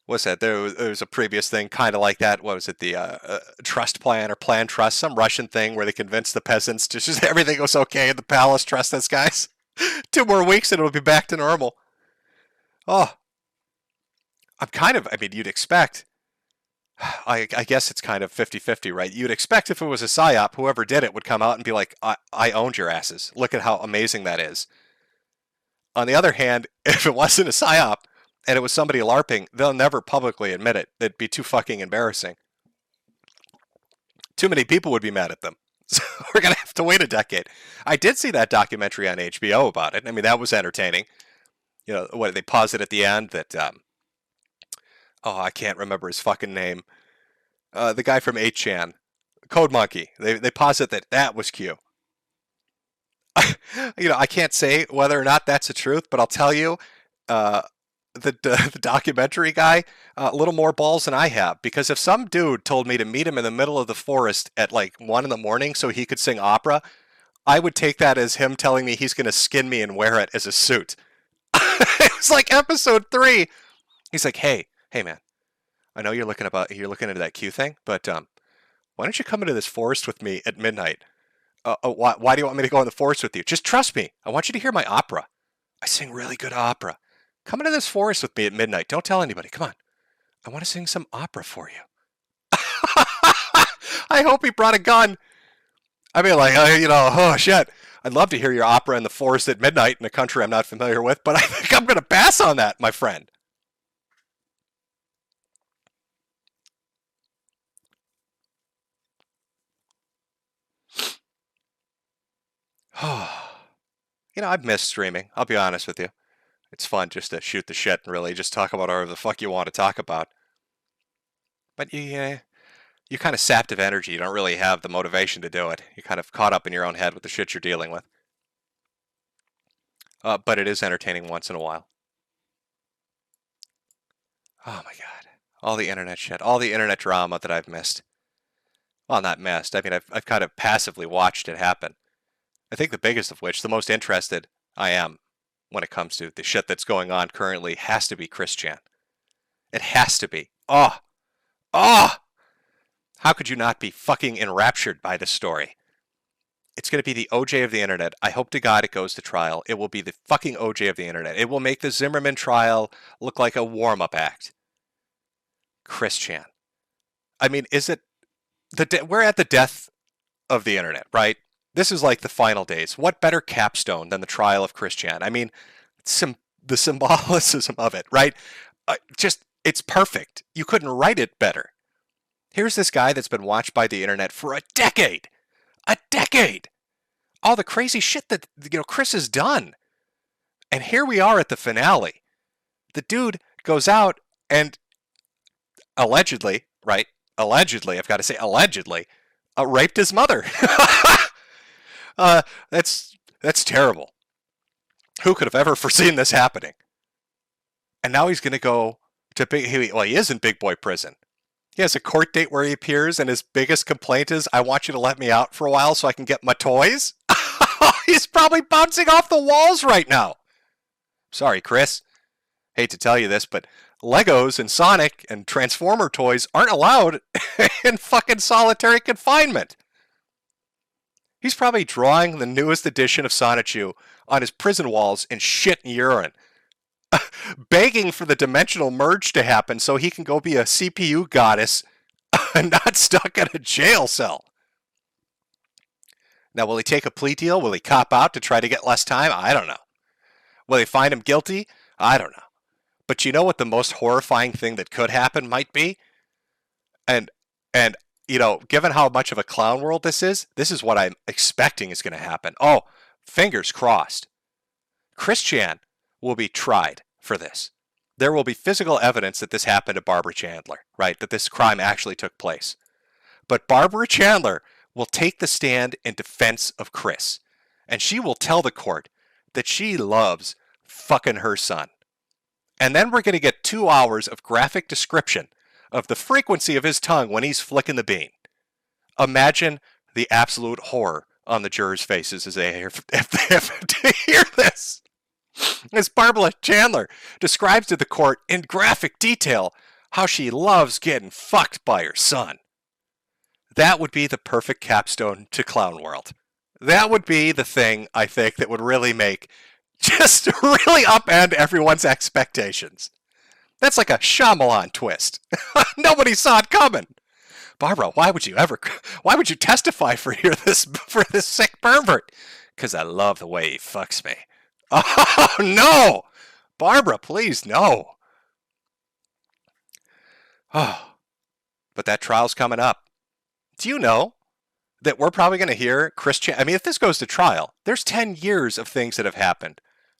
What's that? There was a previous thing kind of like that. What was it? The trust plan or plan trust? Some Russian thing where they convinced the peasants to just everything was okay in the palace. Trust us, guys. 2 more weeks and it'll be back to normal. Oh, I mean, you'd expect. I guess it's kind of 50-50, right? You'd expect if it was a psyop, whoever did it would come out and be like, I owned your asses. Look at how amazing that is. On the other hand, if it wasn't a psyop and it was somebody LARPing, they'll never publicly admit it. It'd be too fucking embarrassing. Too many people would be mad at them. So we're going to have to wait a decade. I did see that documentary on HBO about it. I mean, that was entertaining. You know, what they paused it at the end that, oh, I can't remember his fucking name. The guy from 8chan, Code Monkey. They posit that was Q. You know, I can't say whether or not that's the truth, but I'll tell you, the documentary guy, a little more balls than I have. Because if some dude told me to meet him in the middle of the forest at like 1 in the morning so he could sing opera, I would take that as him telling me he's going to skin me and wear it as a suit. It was like episode 3. He's like, hey man, I know you're looking into that Q thing, but why don't you come into this forest with me at midnight? Why do you want me to go in the forest with you? Just trust me. I want you to hear my opera. I sing really good opera. Come into this forest with me at midnight. Don't tell anybody. Come on. I want to sing some opera for you. I hope he brought a gun. I mean, like, oh shit. I'd love to hear your opera in the forest at midnight in a country I'm not familiar with, but I think I'm going to pass on that, my friend. You know, I've missed streaming. I'll be honest with you. It's fun just to shoot the shit and really just talk about whatever the fuck you want to talk about. But you're kind of sapped of energy. You don't really have the motivation to do it. You're kind of caught up in your own head with the shit you're dealing with. But it is entertaining once in a while. Oh my God. All the internet shit, all the internet drama that I've missed. Well, not missed. I mean, I've kind of passively watched it happen. I think the biggest of which, the most interested I am when it comes to the shit that's going on currently, has to be Chris Chan. It has to be. Oh, oh! How could you not be fucking enraptured by this story? It's going to be the OJ of the internet. I hope to God it goes to trial. It will be the fucking OJ of the internet. It will make the Zimmerman trial look like a warm-up act. Chris Chan. I mean, is it we're at the death of the internet, right? This is like the final days. What better capstone than the trial of Chris Chan? I mean, the symbolicism of it, right? It's perfect. You couldn't write it better. Here's this guy that's been watched by the internet for a decade. A decade! All the crazy shit that, Chris has done. And here we are at the finale. The dude goes out and allegedly, right? Allegedly, I've got to say allegedly, raped his mother. That's terrible. Who could have ever foreseen this happening? And now he's going to go to he is in big boy prison. He has a court date where he appears, and his biggest complaint is, I want you to let me out for a while so I can get my toys. He's probably bouncing off the walls right now. Sorry, Chris. Hate to tell you this, but Legos and Sonic and Transformer toys aren't allowed in fucking solitary confinement. He's probably drawing the newest edition of Sonichu on his prison walls in shit and urine, begging for the dimensional merge to happen so he can go be a CPU goddess and not stuck in a jail cell. Now, will he take a plea deal? Will he cop out to try to get less time? I don't know. Will they find him guilty? I don't know. But you know what the most horrifying thing that could happen might be? And given how much of a clown world this is what I'm expecting is going to happen. Oh, fingers crossed. Chris Chan will be tried for this. There will be physical evidence that this happened to Barbara Chandler, right? That this crime actually took place. But Barbara Chandler will take the stand in defense of Chris. And she will tell the court that she loves fucking her son. And then we're going to get 2 hours of graphic description of the frequency of his tongue when he's flicking the bean. Imagine the absolute horror on the jurors' faces as they have to hear this. As Barbara Chandler describes to the court in graphic detail how she loves getting fucked by her son. That would be the perfect capstone to Clown World. That would be the thing, I think, that would really just really upend everyone's expectations. That's like a Shyamalan twist. Nobody saw it coming. Barbara, why would you testify for this sick pervert? Because I love the way he fucks me. Oh, no! Barbara, please, no. Oh, but that trial's coming up. Do you know that we're probably going to hear Chris Chan? I mean, if this goes to trial, there's 10 years of things that have happened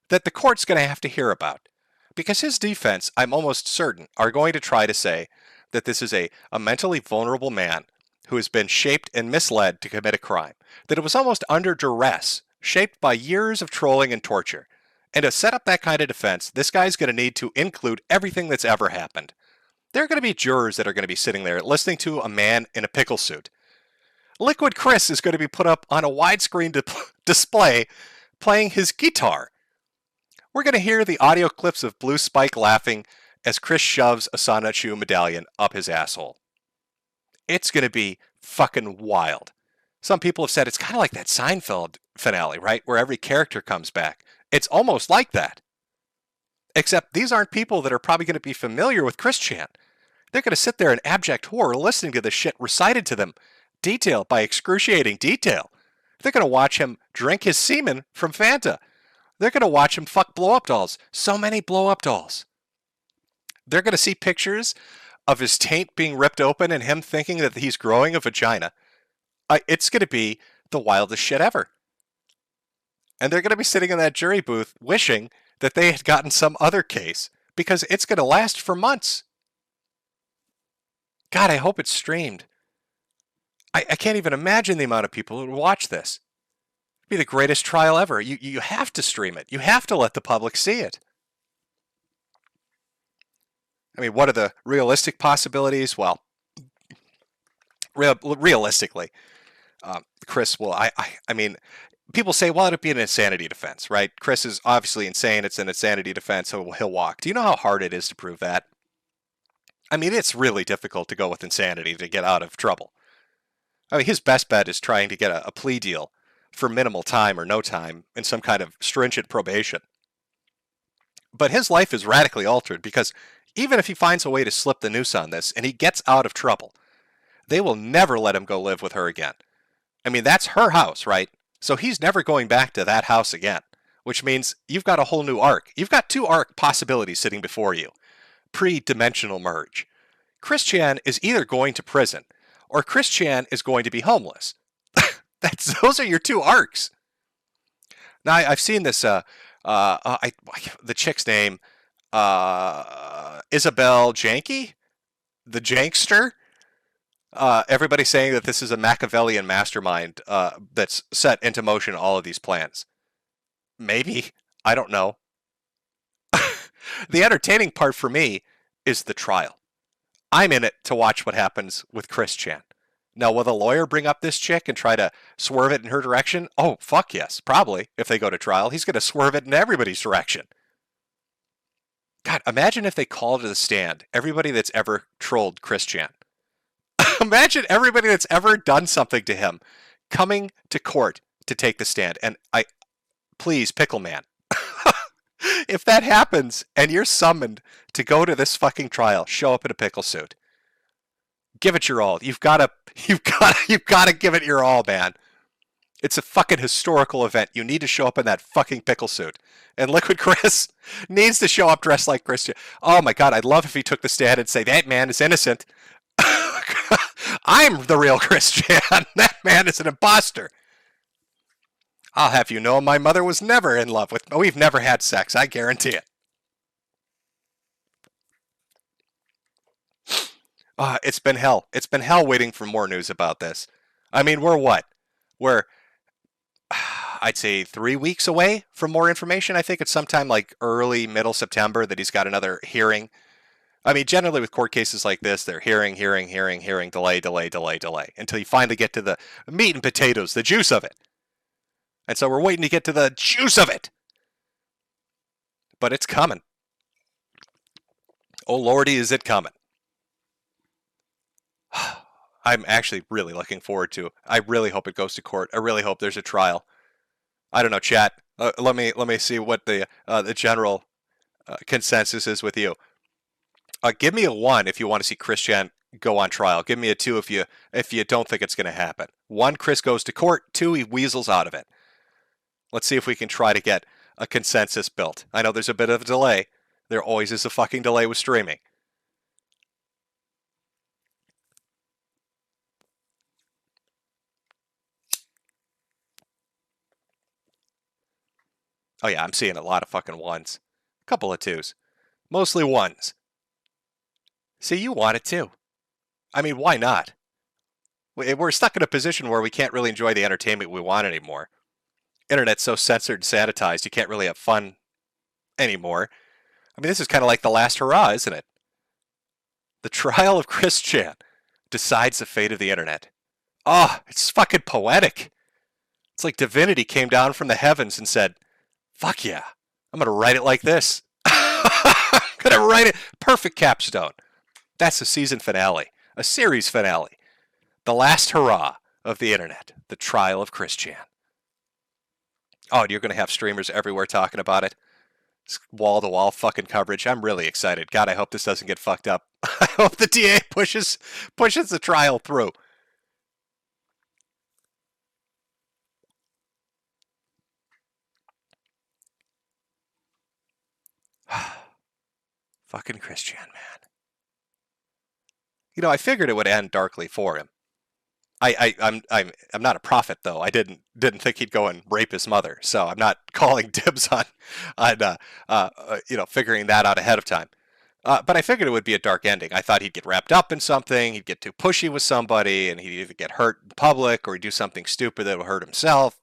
that the court's going to have to hear about. Because his defense, I'm almost certain, are going to try to say that this is a mentally vulnerable man who has been shaped and misled to commit a crime. That it was almost under duress, shaped by years of trolling and torture. And to set up that kind of defense, this guy's going to need to include everything that's ever happened. There are going to be jurors that are going to be sitting there listening to a man in a pickle suit. Liquid Chris is going to be put up on a widescreen display playing his guitar. We're going to hear the audio clips of Blue Spike laughing as Chris shoves a Sonichu medallion up his asshole. It's going to be fucking wild. Some people have said it's kind of like that Seinfeld finale, right? Where every character comes back. It's almost like that. Except these aren't people that are probably going to be familiar with Chris Chan. They're going to sit there in abject horror listening to this shit recited to them, detail by excruciating detail. They're going to watch him drink his semen from Fanta. They're going to watch him fuck blow-up dolls. So many blow-up dolls. They're going to see pictures of his taint being ripped open and him thinking that he's growing a vagina. It's going to be the wildest shit ever. And they're going to be sitting in that jury booth wishing that they had gotten some other case because it's going to last for months. God, I hope it's streamed. I can't even imagine the amount of people who would watch this. It'd be the greatest trial ever. You have to stream it. You have to let the public see it. I mean, what are the realistic possibilities? Well, realistically, Chris will. I mean, people say, well, it'd be an insanity defense, right? Chris is obviously insane. It's an insanity defense. So he'll walk. Do you know how hard it is to prove that? I mean, it's really difficult to go with insanity to get out of trouble. I mean, his best bet is trying to get a plea deal for minimal time or no time in some kind of stringent probation. But his life is radically altered because even if he finds a way to slip the noose on this and he gets out of trouble, they will never let him go live with her again. I mean, that's her house, right? So he's never going back to that house again, which means you've got a whole new arc. You've got two arc possibilities sitting before you. Pre-dimensional merge. Chris Chan is either going to prison or Chris Chan is going to be homeless. Those are your two arcs. Now, I've seen this, the chick's name, Isabel Janky? The Jankster? Everybody's saying that this is a Machiavellian mastermind that's set into motion all of these plans. Maybe. I don't know. The entertaining part for me is the trial. I'm in it to watch what happens with Chris Chan. Now, will the lawyer bring up this chick and try to swerve it in her direction? Oh, fuck yes. Probably. If they go to trial, he's going to swerve it in everybody's direction. God, imagine if they call to the stand everybody that's ever trolled Chris Chan. Imagine everybody that's ever done something to him coming to court to take the stand. And please, Pickle Man, if that happens and you're summoned to go to this fucking trial, show up in a pickle suit. Give it your all. You've got to give it your all, man. It's a fucking historical event. You need to show up in that fucking pickle suit. And Liquid Chris needs to show up dressed like Christian. Oh my God, I'd love if he took the stand and say, that man is innocent. I'm the real Christian. That man is an imposter. I'll have you know my mother was never in love with me. We've never had sex, I guarantee it. It's been hell. It's been hell waiting for more news about this. I mean, we're what? We're, I'd say 3 weeks away from more information. I think it's sometime like early, middle September that he's got another hearing. I mean, generally with court cases like this, they're hearing, delay, until you finally get to the meat and potatoes, the juice of it. And so we're waiting to get to the juice of it. But it's coming. Oh, Lordy, is it coming. I'm actually really looking forward to it. I really hope it goes to court. I really hope there's a trial. I don't know, chat. Let me see what the general consensus is with you. Give me a 1 if you want to see Chris Chan go on trial. Give me a 2 if you don't think it's going to happen. 1, Chris goes to court. 2, he weasels out of it. Let's see if we can try to get a consensus built. I know there's a bit of a delay. There always is a fucking delay with streaming. Oh yeah, I'm seeing a lot of fucking 1s. A couple of 2s. Mostly 1s. See, you want it too. I mean, why not? We're stuck in a position where we can't really enjoy the entertainment we want anymore. Internet's so censored and sanitized, you can't really have fun anymore. I mean, this is kind of like the last hurrah, isn't it? The trial of Chris Chan decides the fate of the internet. Oh, it's fucking poetic. It's like divinity came down from the heavens and said, fuck yeah, I'm going to write it like this. I'm going to write it. Perfect capstone. That's a season finale, a series finale. The last hurrah of the internet, the trial of Chris Chan. Oh, and you're going to have streamers everywhere talking about it. Wall-to-wall fucking coverage. I'm really excited. God, I hope this doesn't get fucked up. I hope the DA pushes the trial through. Fucking Chris Chan, man. You know, I figured it would end darkly for him. I'm not a prophet though. I didn't think he'd go and rape his mother, so I'm not calling dibs on figuring that out ahead of time. But I figured it would be a dark ending. I thought he'd get wrapped up in something, he'd get too pushy with somebody, and he'd either get hurt in public or he'd do something stupid that would hurt himself.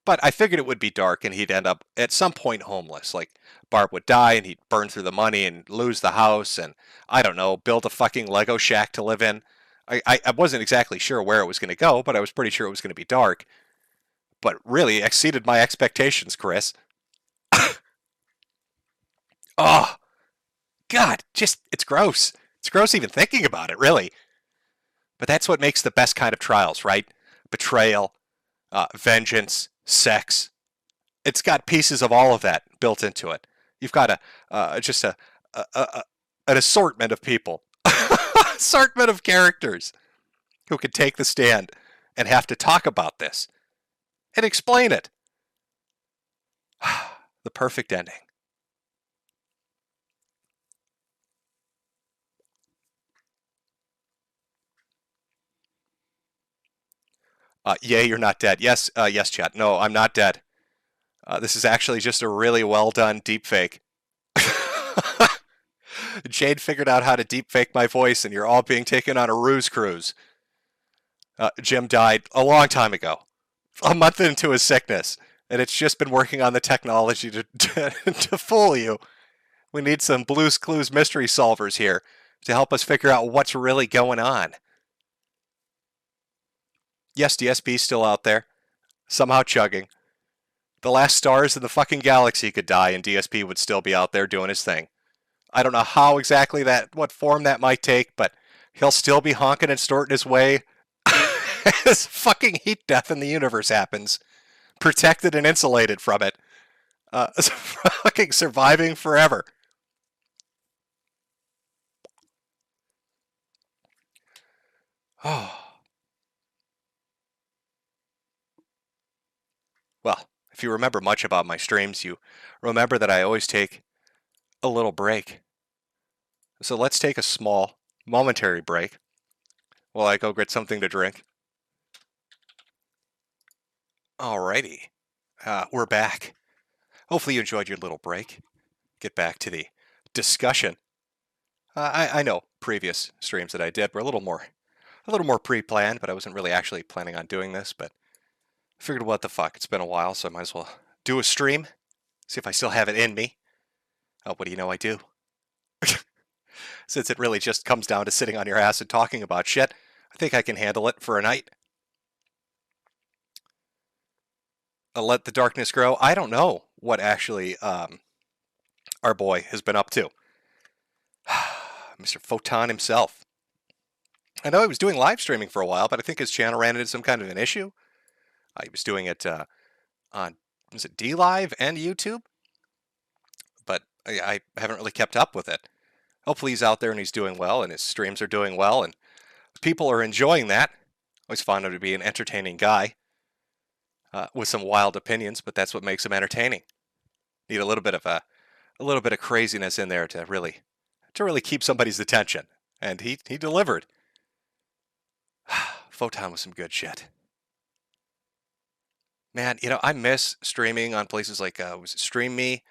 But I figured it would be dark and he'd end up at some point homeless. Like Barb would die and he'd burn through the money and lose the house and, I don't know, build a fucking Lego shack to live in. I wasn't exactly sure where it was going to go, but I was pretty sure it was going to be dark. But really exceeded my expectations, Chris. Oh, God, just, it's gross. It's gross even thinking about it, really. But that's what makes the best kind of trials, right? Betrayal, vengeance, sex. It's got pieces of all of that built into it. You've got just an assortment of people, assortment of characters who could take the stand and have to talk about this and explain it. The perfect ending. Yay, you're not dead. Yes, yes, chat. No, I'm not dead. This is actually just a really well done deepfake. Jade figured out how to deepfake my voice, and you're all being taken on a ruse cruise. Jim died a long time ago, a month into his sickness, and it's just been working on the technology to fool you. We need some Blue's Clues mystery solvers here to help us figure out what's really going on. Yes, DSP's still out there, somehow chugging. The last stars in the fucking galaxy could die and DSP would still be out there doing his thing. I don't know how exactly what form that might take, but he'll still be honking and snorting his way as fucking heat death in the universe happens, protected and insulated from it, fucking surviving forever. Oh. Well, if you remember much about my streams, you remember that I always take a little break. So let's take a small, momentary break while I go get something to drink. Alrighty, we're back. Hopefully you enjoyed your little break. Get back to the discussion. I know previous streams that I did were a little more pre-planned, but I wasn't really actually planning on doing this, but I figured what the fuck, it's been a while, so I might as well do a stream, see if I still have it in me. Oh, what do you know I do? Since it really just comes down to sitting on your ass and talking about shit, I think I can handle it for a night. I'll let the darkness grow. I don't know what actually our boy has been up to. Mr. Photon himself. I know he was doing live streaming for a while, but I think his channel ran into some kind of an issue. He was doing it on, was it DLive and YouTube? But I haven't really kept up with it. Hopefully he's out there and he's doing well and his streams are doing well and people are enjoying that. Always found him to be an entertaining guy with some wild opinions, but that's what makes him entertaining. Need a little bit of craziness in there to really keep somebody's attention, and he delivered. Photon was some good shit. Man, you know, I miss streaming on places like was it Stream Me,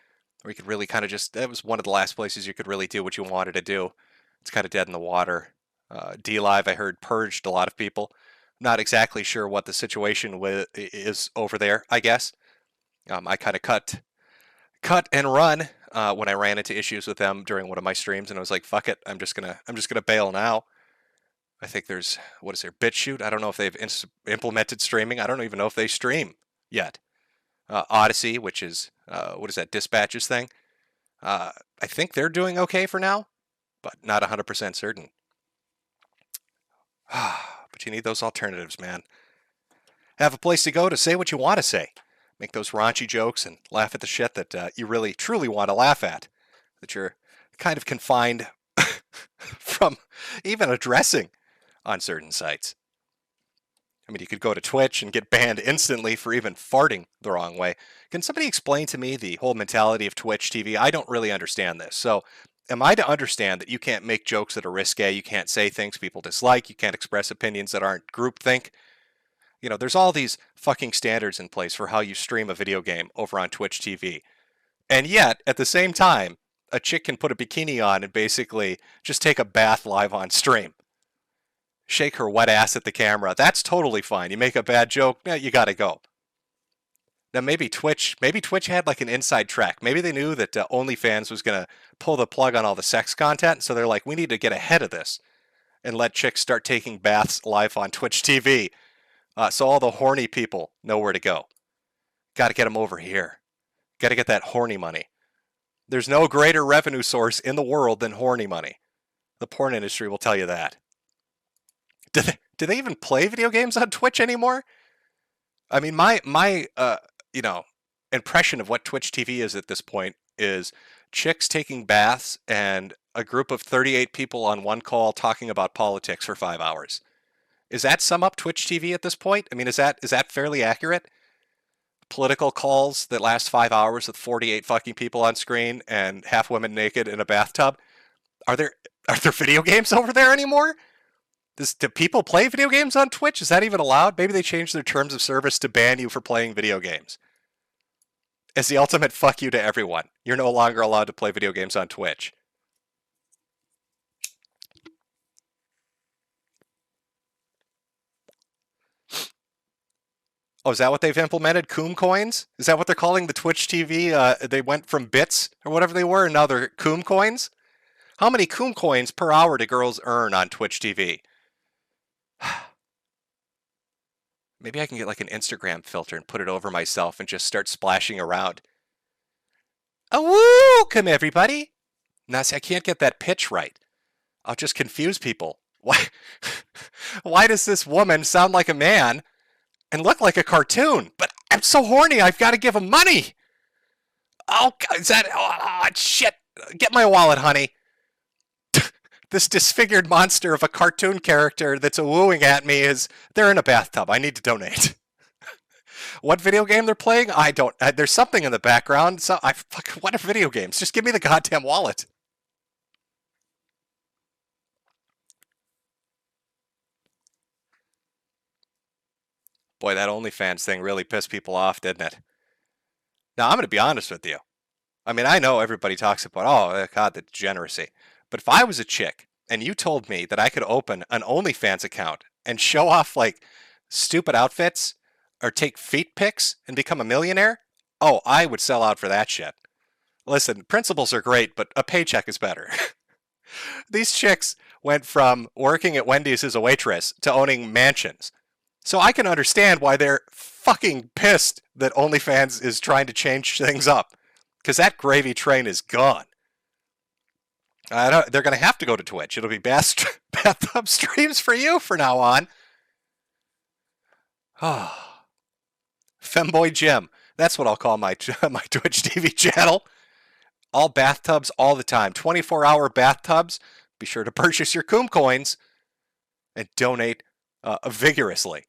where you could really kind of just, that was one of the last places you could really do what you wanted to do. It's kind of dead in the water. DLive, I heard, purged a lot of people. Not exactly sure what the situation is over there, I guess. I kind of cut and run when I ran into issues with them during one of my streams, and I was like, fuck it, I'm just gonna bail now. I think there's, what is there, BitChute? I don't know if they've implemented streaming. I don't even know if they stream yet. Odyssey, which is, what is that, Dispatches thing? I think they're doing okay for now, but not 100% certain. But you need those alternatives, man. Have a place to go to say what you want to say. Make those raunchy jokes and laugh at the shit that you really, truly want to laugh at. That you're kind of confined from even addressing on certain sites. I mean, you could go to Twitch and get banned instantly for even farting the wrong way. Can somebody explain to me the whole mentality of Twitch TV? I don't really understand this. So, am I to understand that you can't make jokes that are risque, you can't say things people dislike, you can't express opinions that aren't groupthink? You know, there's all these fucking standards in place for how you stream a video game over on Twitch TV. And yet, at the same time, a chick can put a bikini on and basically just take a bath live on stream. Shake her wet ass at the camera. That's totally fine. You make a bad joke, you gotta go. Now maybe Twitch had like an inside track. Maybe they knew that OnlyFans was gonna pull the plug on all the sex content, so they're like, we need to get ahead of this and let chicks start taking baths live on Twitch TV, so all the horny people know where to go. Got to get them over here. Got to get that horny money. There's no greater revenue source in the world than horny money. The porn industry will tell you that. Do they even play video games on Twitch anymore? I mean, my you know impression of what Twitch TV is at this point is chicks taking baths and a group of 38 people on one call talking about politics for 5 hours. Is that sum up Twitch TV at this point? I mean, is that fairly accurate? Political calls that last 5 hours with 48 fucking people on screen and half women naked in a bathtub. Are there video games over there anymore? Do people play video games on Twitch? Is that even allowed? Maybe they changed their terms of service to ban you for playing video games. As the ultimate fuck you to everyone. You're no longer allowed to play video games on Twitch. Oh, is that what they've implemented? Coom coins? Is that what they're calling the Twitch TV? They went from bits or whatever they were, and now they're Coom coins? How many Coom coins per hour do girls earn on Twitch TV? Maybe I can get like an Instagram filter and put it over myself and just start splashing around. Oh, welcome everybody. Now, see, I can't get that pitch right. I'll just confuse people. Why? Why does this woman sound like a man and look like a cartoon? But I'm so horny, I've got to give him money. Oh, is that? Oh, shit. Get my wallet, honey. This disfigured monster of a cartoon character that's wooing at me they're in a bathtub. I need to donate. What video game they're playing? I don't. There's something in the background. So what are video games? Just give me the goddamn wallet. Boy, that OnlyFans thing really pissed people off, didn't it? Now, I'm going to be honest with you. I mean, I know everybody talks about, oh, God, the degeneracy. But if I was a chick and you told me that I could open an OnlyFans account and show off like stupid outfits or take feet pics and become a millionaire, oh, I would sell out for that shit. Listen, principles are great, but a paycheck is better. These chicks went from working at Wendy's as a waitress to owning mansions. So I can understand why they're fucking pissed that OnlyFans is trying to change things up. Because that gravy train is gone. They're going to have to go to Twitch. It'll be bathtub streams for you from now on. Femboy Jim. That's what I'll call my Twitch TV channel. All bathtubs all the time. 24-hour bathtubs. Be sure to purchase your Coom coins and donate vigorously.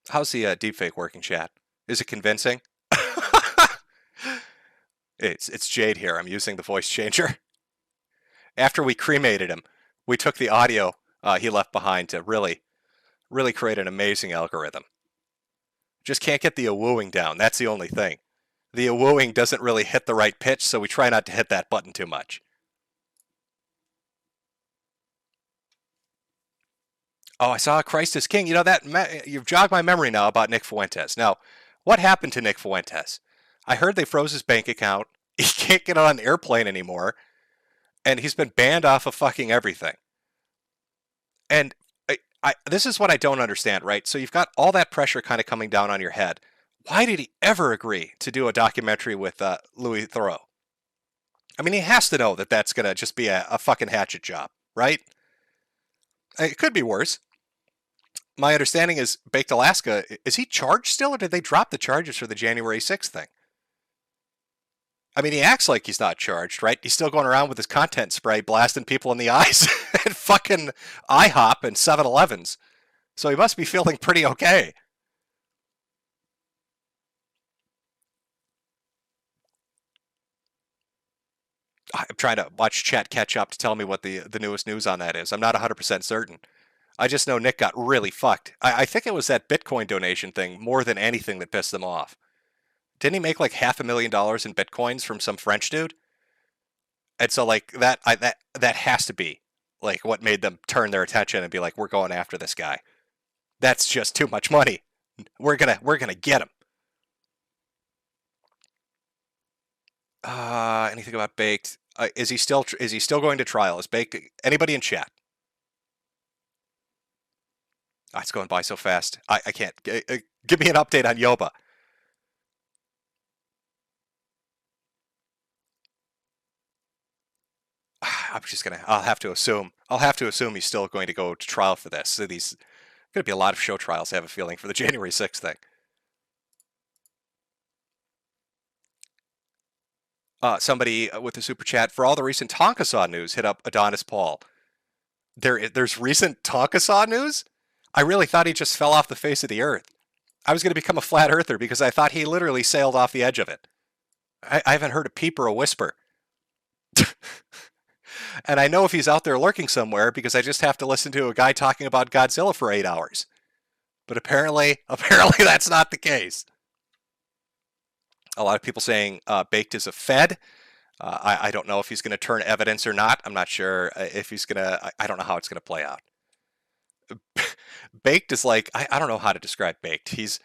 How's the deepfake working, chat? Is it convincing? It's Jade here. I'm using the voice changer. After we cremated him, we took the audio he left behind to really create an amazing algorithm. Just can't get the wooing down. That's the only thing. The wooing doesn't really hit the right pitch, so we try not to hit that button too much. Oh, I saw Christ is King. You know, you've jogged my memory now about Nick Fuentes. Now, what happened to Nick Fuentes? I heard they froze his bank account. He can't get on an airplane anymore. And he's been banned off of fucking everything. And this is what I don't understand, right? So you've got all that pressure kind of coming down on your head. Why did he ever agree to do a documentary with Louis Theroux? I mean, he has to know that that's going to just be a fucking hatchet job, right? It could be worse. My understanding is Baked Alaska, is he charged still, or did they drop the charges for the January 6th thing? I mean, he acts like he's not charged, right? He's still going around with his content spray blasting people in the eyes at fucking IHOP and 7-Elevens. So he must be feeling pretty okay. I'm trying to watch chat catch up to tell me what the newest news on that is. I'm not 100% certain. I just know Nick got really fucked. I think it was that Bitcoin donation thing more than anything that pissed them off. Didn't he make like $500,000 in Bitcoins from some French dude? And so like that has to be like what made them turn their attention and be like, we're going after this guy. That's just too much money. We're gonna get him. Anything about Baked? Is he still going to trial? Is Baked anybody in chat? Oh, it's going by so fast. I can't. Give me an update on Yoba. I'm just gonna. I'll have to assume. He's still going to go to trial for this. So these going to be a lot of show trials. I have a feeling for the January 6th thing. Somebody with a super chat for all the recent Tonka Saw news. Hit up Adonis Paul. There's recent Tonka Saw news. I really thought he just fell off the face of the earth. I was going to become a flat earther because I thought he literally sailed off the edge of it. I haven't heard a peep or a whisper. And I know if he's out there lurking somewhere because I just have to listen to a guy talking about Godzilla for 8 hours. But apparently that's not the case. A lot of people saying Baked is a Fed. I don't know if he's going to turn evidence or not. I'm not sure if he's going to. I don't know how it's going to play out. Baked is like, I don't know how to describe Baked. He's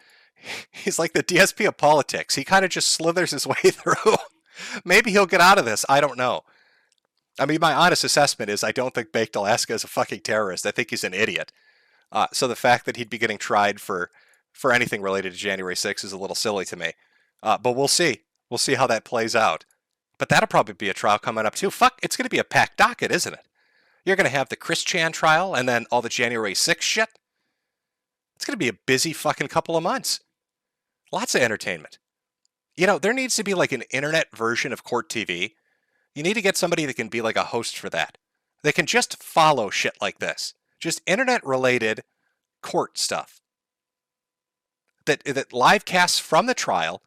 like the DSP of politics. He kind of just slithers his way through. Maybe he'll get out of this. I don't know. I mean, my honest assessment is I don't think Baked Alaska is a fucking terrorist. I think he's an idiot. So the fact that he'd be getting tried for anything related to January 6th is a little silly to me. But we'll see. We'll see how that plays out. But that'll probably be a trial coming up too. Fuck, it's going to be a packed docket, isn't it? You're going to have the Chris Chan trial and then all the January 6th shit. It's going to be a busy fucking couple of months. Lots of entertainment. You know, there needs to be like an internet version of Court TV. You need to get somebody that can be like a host for that. They can just follow shit like this. Just internet-related court stuff. That live casts from the trial,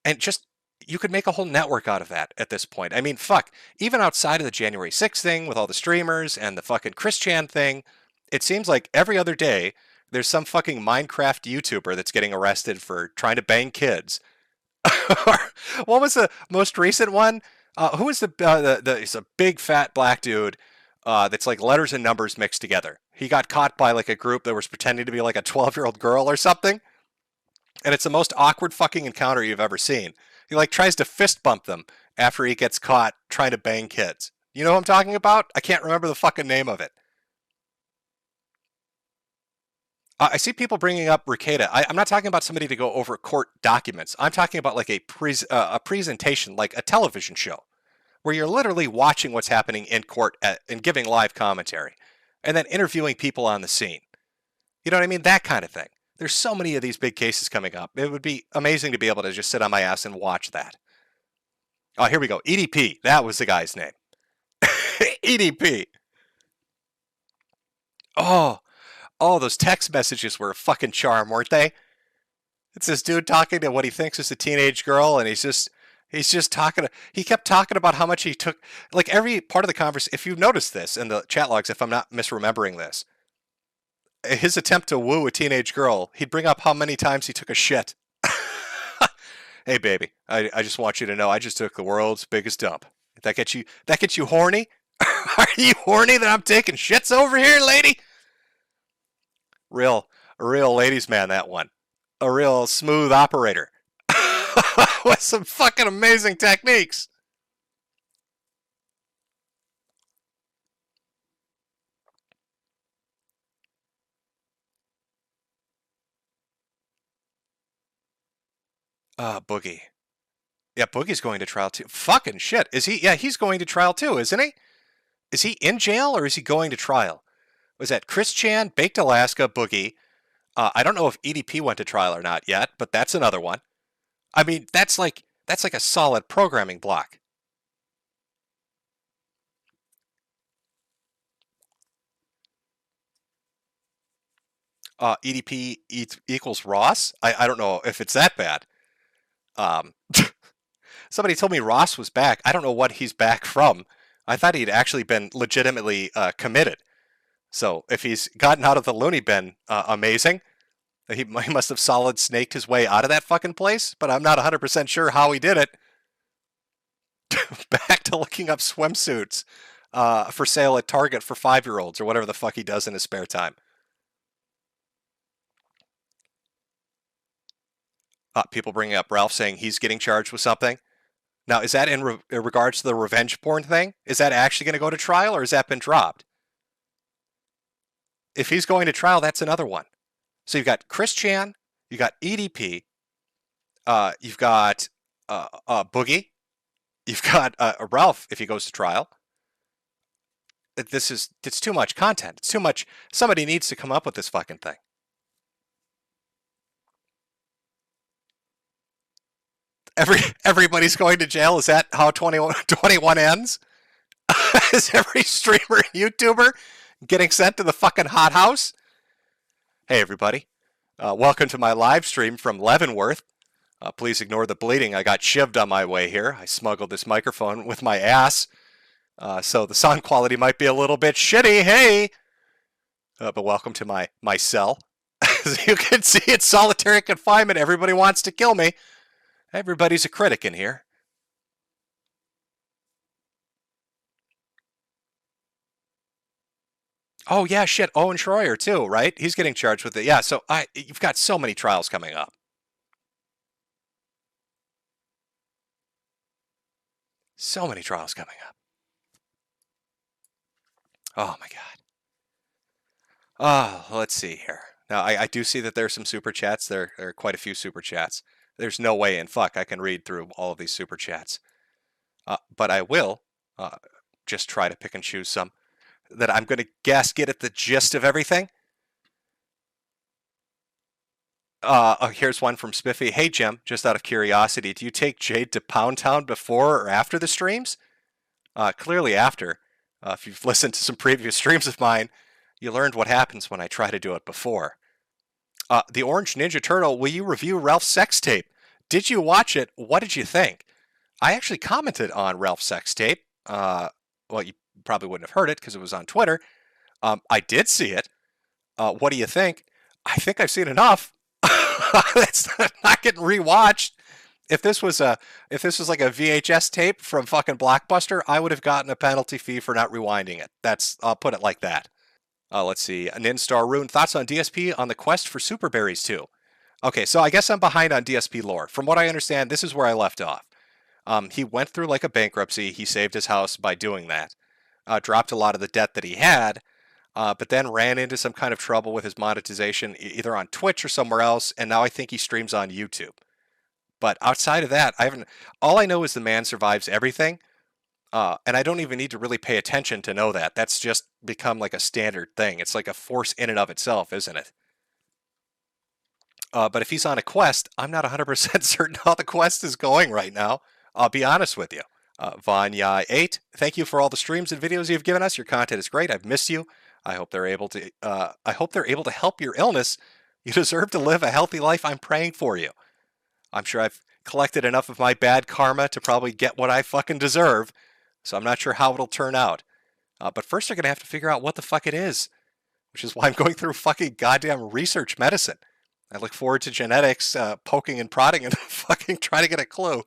and just, you could make a whole network out of that at this point. I mean, fuck, even outside of the January 6th thing with all the streamers and the fucking Chris Chan thing, it seems like every other day there's some fucking Minecraft YouTuber that's getting arrested for trying to bang kids. What was the most recent one? Who was he's a big fat black dude that's like letters and numbers mixed together. He got caught by like a group that was pretending to be like a 12-year-old girl or something. And it's the most awkward fucking encounter you've ever seen. He like tries to fist bump them after he gets caught trying to bang kids. You know what I'm talking about? I can't remember the fucking name of it. I see people bringing up Ricada. I'm not talking about somebody to go over court documents. I'm talking about like a presentation, like a television show, where you're literally watching what's happening in court and giving live commentary, and then interviewing people on the scene. You know what I mean? That kind of thing. There's so many of these big cases coming up. It would be amazing to be able to just sit on my ass and watch that. Oh, here we go. EDP. That was the guy's name. EDP. Oh, those text messages were a fucking charm, weren't they? It's this dude talking to what he thinks is a teenage girl, and he's just talking. He kept talking about how much he took. Like every part of the conversation, if you've noticed this in the chat logs, if I'm not misremembering this, his attempt to woo a teenage girl, he'd bring up how many times he took a shit. Hey, baby, I just want you to know I just took the world's biggest dump. That gets you horny? Are you horny that I'm taking shits over here, lady? A real ladies' man, that one. A real smooth operator. With some fucking amazing techniques. Boogie. Yeah, Boogie's going to trial too. Fucking shit. Is he? Yeah, he's going to trial too, isn't he? Is he in jail or is he going to trial? Was that Chris Chan, Baked Alaska, Boogie? I don't know if EDP went to trial or not yet, but that's another one. I mean, that's like a solid programming block. EDP equals Ross? I don't know if it's that bad. Somebody told me Ross was back. I don't know what he's back from. I thought he'd actually been legitimately committed. So if he's gotten out of the loony bin, amazing. He must have solid snaked his way out of that fucking place, but I'm not 100% sure how he did it. back to looking up swimsuits for sale at Target for 5-year-olds or whatever the fuck he does in his spare time. People bringing up Ralph saying he's getting charged with something. Now, is that in regards to the revenge porn thing? Is that actually going to go to trial, or has that been dropped? If he's going to trial, that's another one. So you've got Chris Chan, you've got EDP, you've got Boogie, you've got Ralph if he goes to trial. It's too much content. It's too much. Somebody needs to come up with this fucking thing. Everybody's going to jail. Is that how 21 ends? Is every streamer and YouTuber getting sent to the fucking hothouse? Hey, everybody. Welcome to my live stream from Leavenworth. Please ignore the bleeding. I got shivved on my way here. I smuggled this microphone with my ass. So the sound quality might be a little bit shitty. Hey! But welcome to my cell. As you can see, it's solitary confinement. Everybody wants to kill me. Everybody's a critic in here. Oh, yeah, shit. Owen Schroyer, too, right? He's getting charged with it. Yeah, so you've got so many trials coming up. So many trials coming up. Oh, my God. Oh, let's see here. Now, I do see that there's some super chats. There are quite a few super chats. There's no way in fuck I can read through all of these super chats. But I will just try to pick and choose some that I'm going to guess get at the gist of everything. Here's one from Spiffy. Hey, Jim, just out of curiosity, do you take Jade to Pound Town before or after the streams? Clearly after. If you've listened to some previous streams of mine, you learned what happens when I try to do it before. The Orange Ninja Turtle, will you review Ralph's sex tape? Did you watch it? What did you think? I actually commented on Ralph's sex tape. Well, you probably wouldn't have heard it because it was on Twitter. I did see it. What do you think? I think I've seen enough. It's not getting rewatched. If this was like a VHS tape from fucking Blockbuster, I would have gotten a penalty fee for not rewinding it. I'll put it like that. Let's see. Ninstar Rune, thoughts on DSP on the quest for super berries too? Okay, so I guess I'm behind on DSP lore. From what I understand, this is where I left off. He went through like a bankruptcy. He saved his house by doing that. Dropped a lot of the debt that he had, but then ran into some kind of trouble with his monetization, either on Twitch or somewhere else, and now I think he streams on YouTube. But outside of that, all I know is the man survives everything. And I don't even need to really pay attention to know that. That's just become like a standard thing. It's like a force in and of itself, isn't it? But if he's on a quest, I'm not 100% certain how the quest is going right now. I'll be honest with you. Vanya8, thank you for all the streams and videos you've given us. Your content is great. I've missed you. I hope they're able to help your illness. You deserve to live a healthy life. I'm praying for you. I'm sure I've collected enough of my bad karma to probably get what I fucking deserve. So I'm not sure how it'll turn out. But first they're going to have to figure out what the fuck it is, which is why I'm going through fucking goddamn research medicine. I look forward to genetics poking and prodding and fucking trying to get a clue.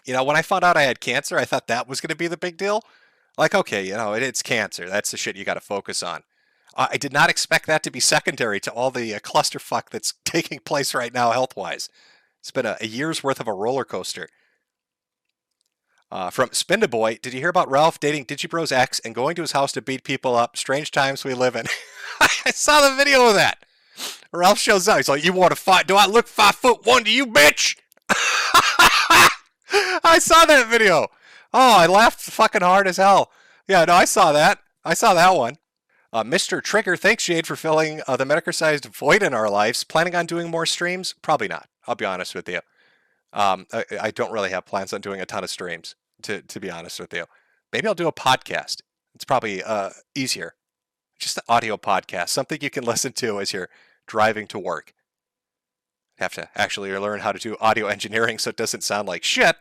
You know, when I found out I had cancer, I thought that was going to be the big deal. Like, okay, you know, it's cancer. That's the shit you got to focus on. I did not expect that to be secondary to all the clusterfuck that's taking place right now health-wise. It's been a year's worth of a roller coaster. From Spindaboy, did you hear about Ralph dating Digibro's ex and going to his house to beat people up? Strange times we live in. I saw the video of that. Ralph shows up. He's like, you want to fight? Do I look 5'1" to you, bitch? I saw that video. Oh, I laughed fucking hard as hell. Yeah, no, I saw that. I saw that one. Mr. Trigger, thanks, Jade, for filling the Metokur-sized void in our lives. Planning on doing more streams? Probably not. I'll be honest with you. I don't really have plans on doing a ton of streams, to be honest with you. Maybe I'll do a podcast. It's probably easier. Just an audio podcast, something you can listen to as you're driving to work. Have to actually learn how to do audio engineering so it doesn't sound like shit,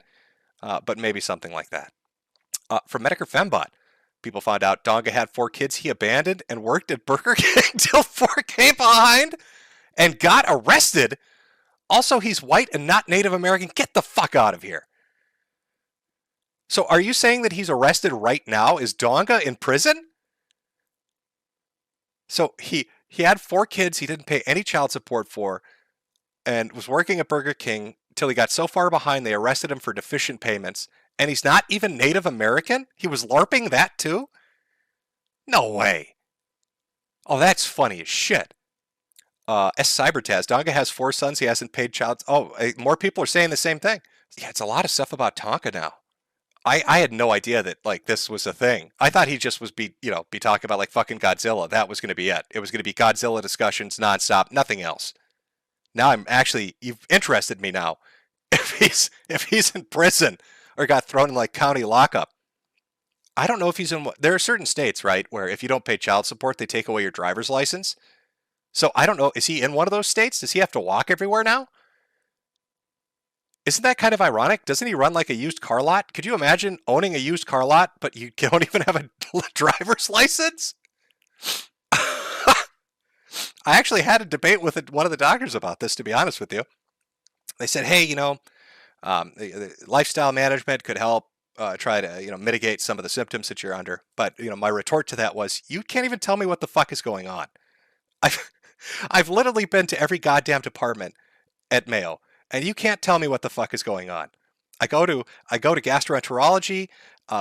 but maybe something like that. From Metokur Fembot, people found out Donga had 4 kids he abandoned and worked at Burger King till 4K behind and got arrested. Also, he's white and not Native American. Get the fuck out of here. So are you saying that he's arrested right now? Is Donga in prison? So he had 4 kids he didn't pay any child support for and was working at Burger King till he got so far behind they arrested him for deficient payments. And he's not even Native American? He was LARPing that too? No way. Oh, that's funny as shit. S. Cybertaz, Donga has 4 sons. He hasn't paid child. Oh, more people are saying the same thing. Yeah, it's a lot of stuff about Tonka now. I had no idea that like this was a thing. I thought he just was be talking about like fucking Godzilla. That was going to be it. It was going to be Godzilla discussions nonstop, nothing else. Now you've interested me now. If he's in prison or got thrown in like county lockup, I don't know if he's in. There are certain states, right, where if you don't pay child support, they take away your driver's license. So I don't know. Is he in one of those states? Does he have to walk everywhere now? Isn't that kind of ironic? Doesn't he run like a used car lot? Could you imagine owning a used car lot, but you don't even have a driver's license? I actually had a debate with one of the doctors about this, to be honest with you. They said, hey, the lifestyle management could help try to, mitigate some of the symptoms that you're under. But, my retort to that was, you can't even tell me what the fuck is going on. I've, I've literally been to every goddamn department at Mayo, and you can't tell me what the fuck is going on. I go to gastroenterology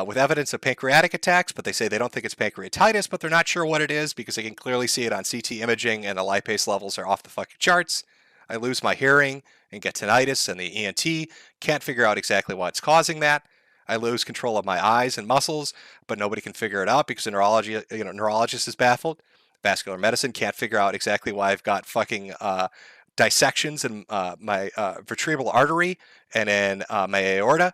with evidence of pancreatic attacks, but they say they don't think it's pancreatitis, but they're not sure what it is because they can clearly see it on CT imaging, and the lipase levels are off the fucking charts. I lose my hearing and get tinnitus, and the ENT can't figure out exactly what's causing that. I lose control of my eyes and muscles, but nobody can figure it out because the neurologist is baffled. Vascular medicine can't figure out exactly why I've got fucking dissections in my vertebral artery and in my aorta.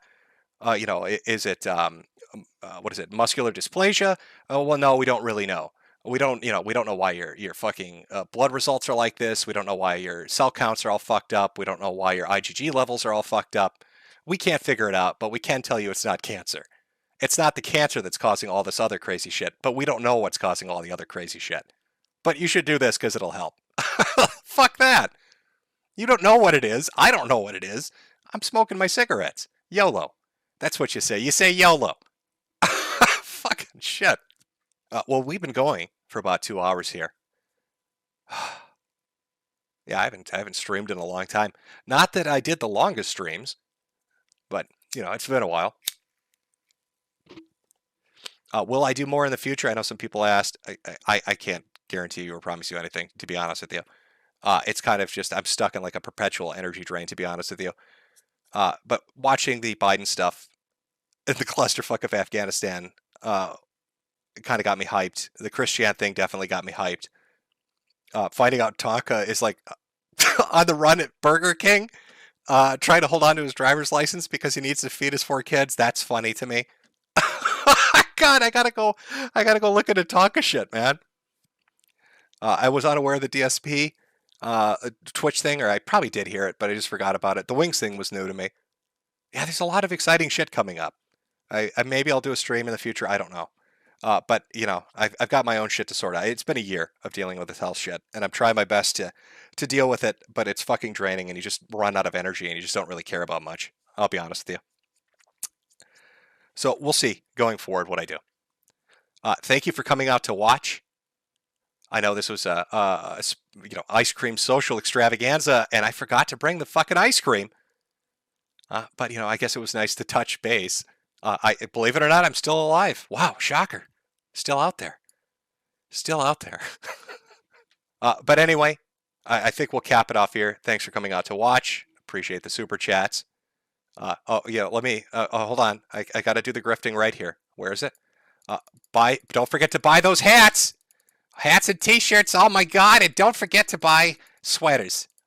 Is it what is it? Muscular dysplasia? Oh, well, no, we don't really know. We don't know why your fucking blood results are like this. We don't know why your cell counts are all fucked up. We don't know why your IgG levels are all fucked up. We can't figure it out, but we can tell you it's not cancer. It's not the cancer that's causing all this other crazy shit, but we don't know what's causing all the other crazy shit. But you should do this because it'll help. Fuck that. You don't know what it is. I don't know what it is. I'm smoking my cigarettes. YOLO. That's what you say. You say YOLO. Fucking shit. Well, we've been going for about 2 hours here. Yeah, I haven't streamed in a long time. Not that I did the longest streams, but it's been a while. Will I do more in the future? I know some people asked. I can't guarantee you or promise you anything, to be honest with you. It's kind of just I'm stuck in like a perpetual energy drain, to be honest with you. But watching the Biden stuff, the clusterfuck of Afghanistan, kind of got me hyped. The Christian thing definitely got me hyped. Finding out Tonka is like on the run at Burger King, trying to hold on to his driver's license because he needs to feed his 4 kids. That's funny to me. God, I gotta go look at the Tonka shit, man. I was unaware of the DSP Twitch thing, or I probably did hear it, but I just forgot about it. The Wings thing was new to me. Yeah, there's a lot of exciting shit coming up. Maybe I'll do a stream in the future. I don't know. But I've got my own shit to sort out. It's been a year of dealing with this health shit, and I'm trying my best to deal with it. But it's fucking draining, and you just run out of energy, and you just don't really care about much. I'll be honest with you. So we'll see going forward what I do. Thank you for coming out to watch. I know this was a ice cream social extravaganza, and I forgot to bring the fucking ice cream. But I guess it was nice to touch base. I believe it or not, I'm still alive. Wow, shocker. Still out there. Still out there. But anyway, I think we'll cap it off here. Thanks for coming out to watch. Appreciate the super chats. Let me hold on. I got to do the grifting right here. Where is it? Don't forget to buy those hats. Hats and t-shirts. Oh my God. And don't forget to buy sweaters.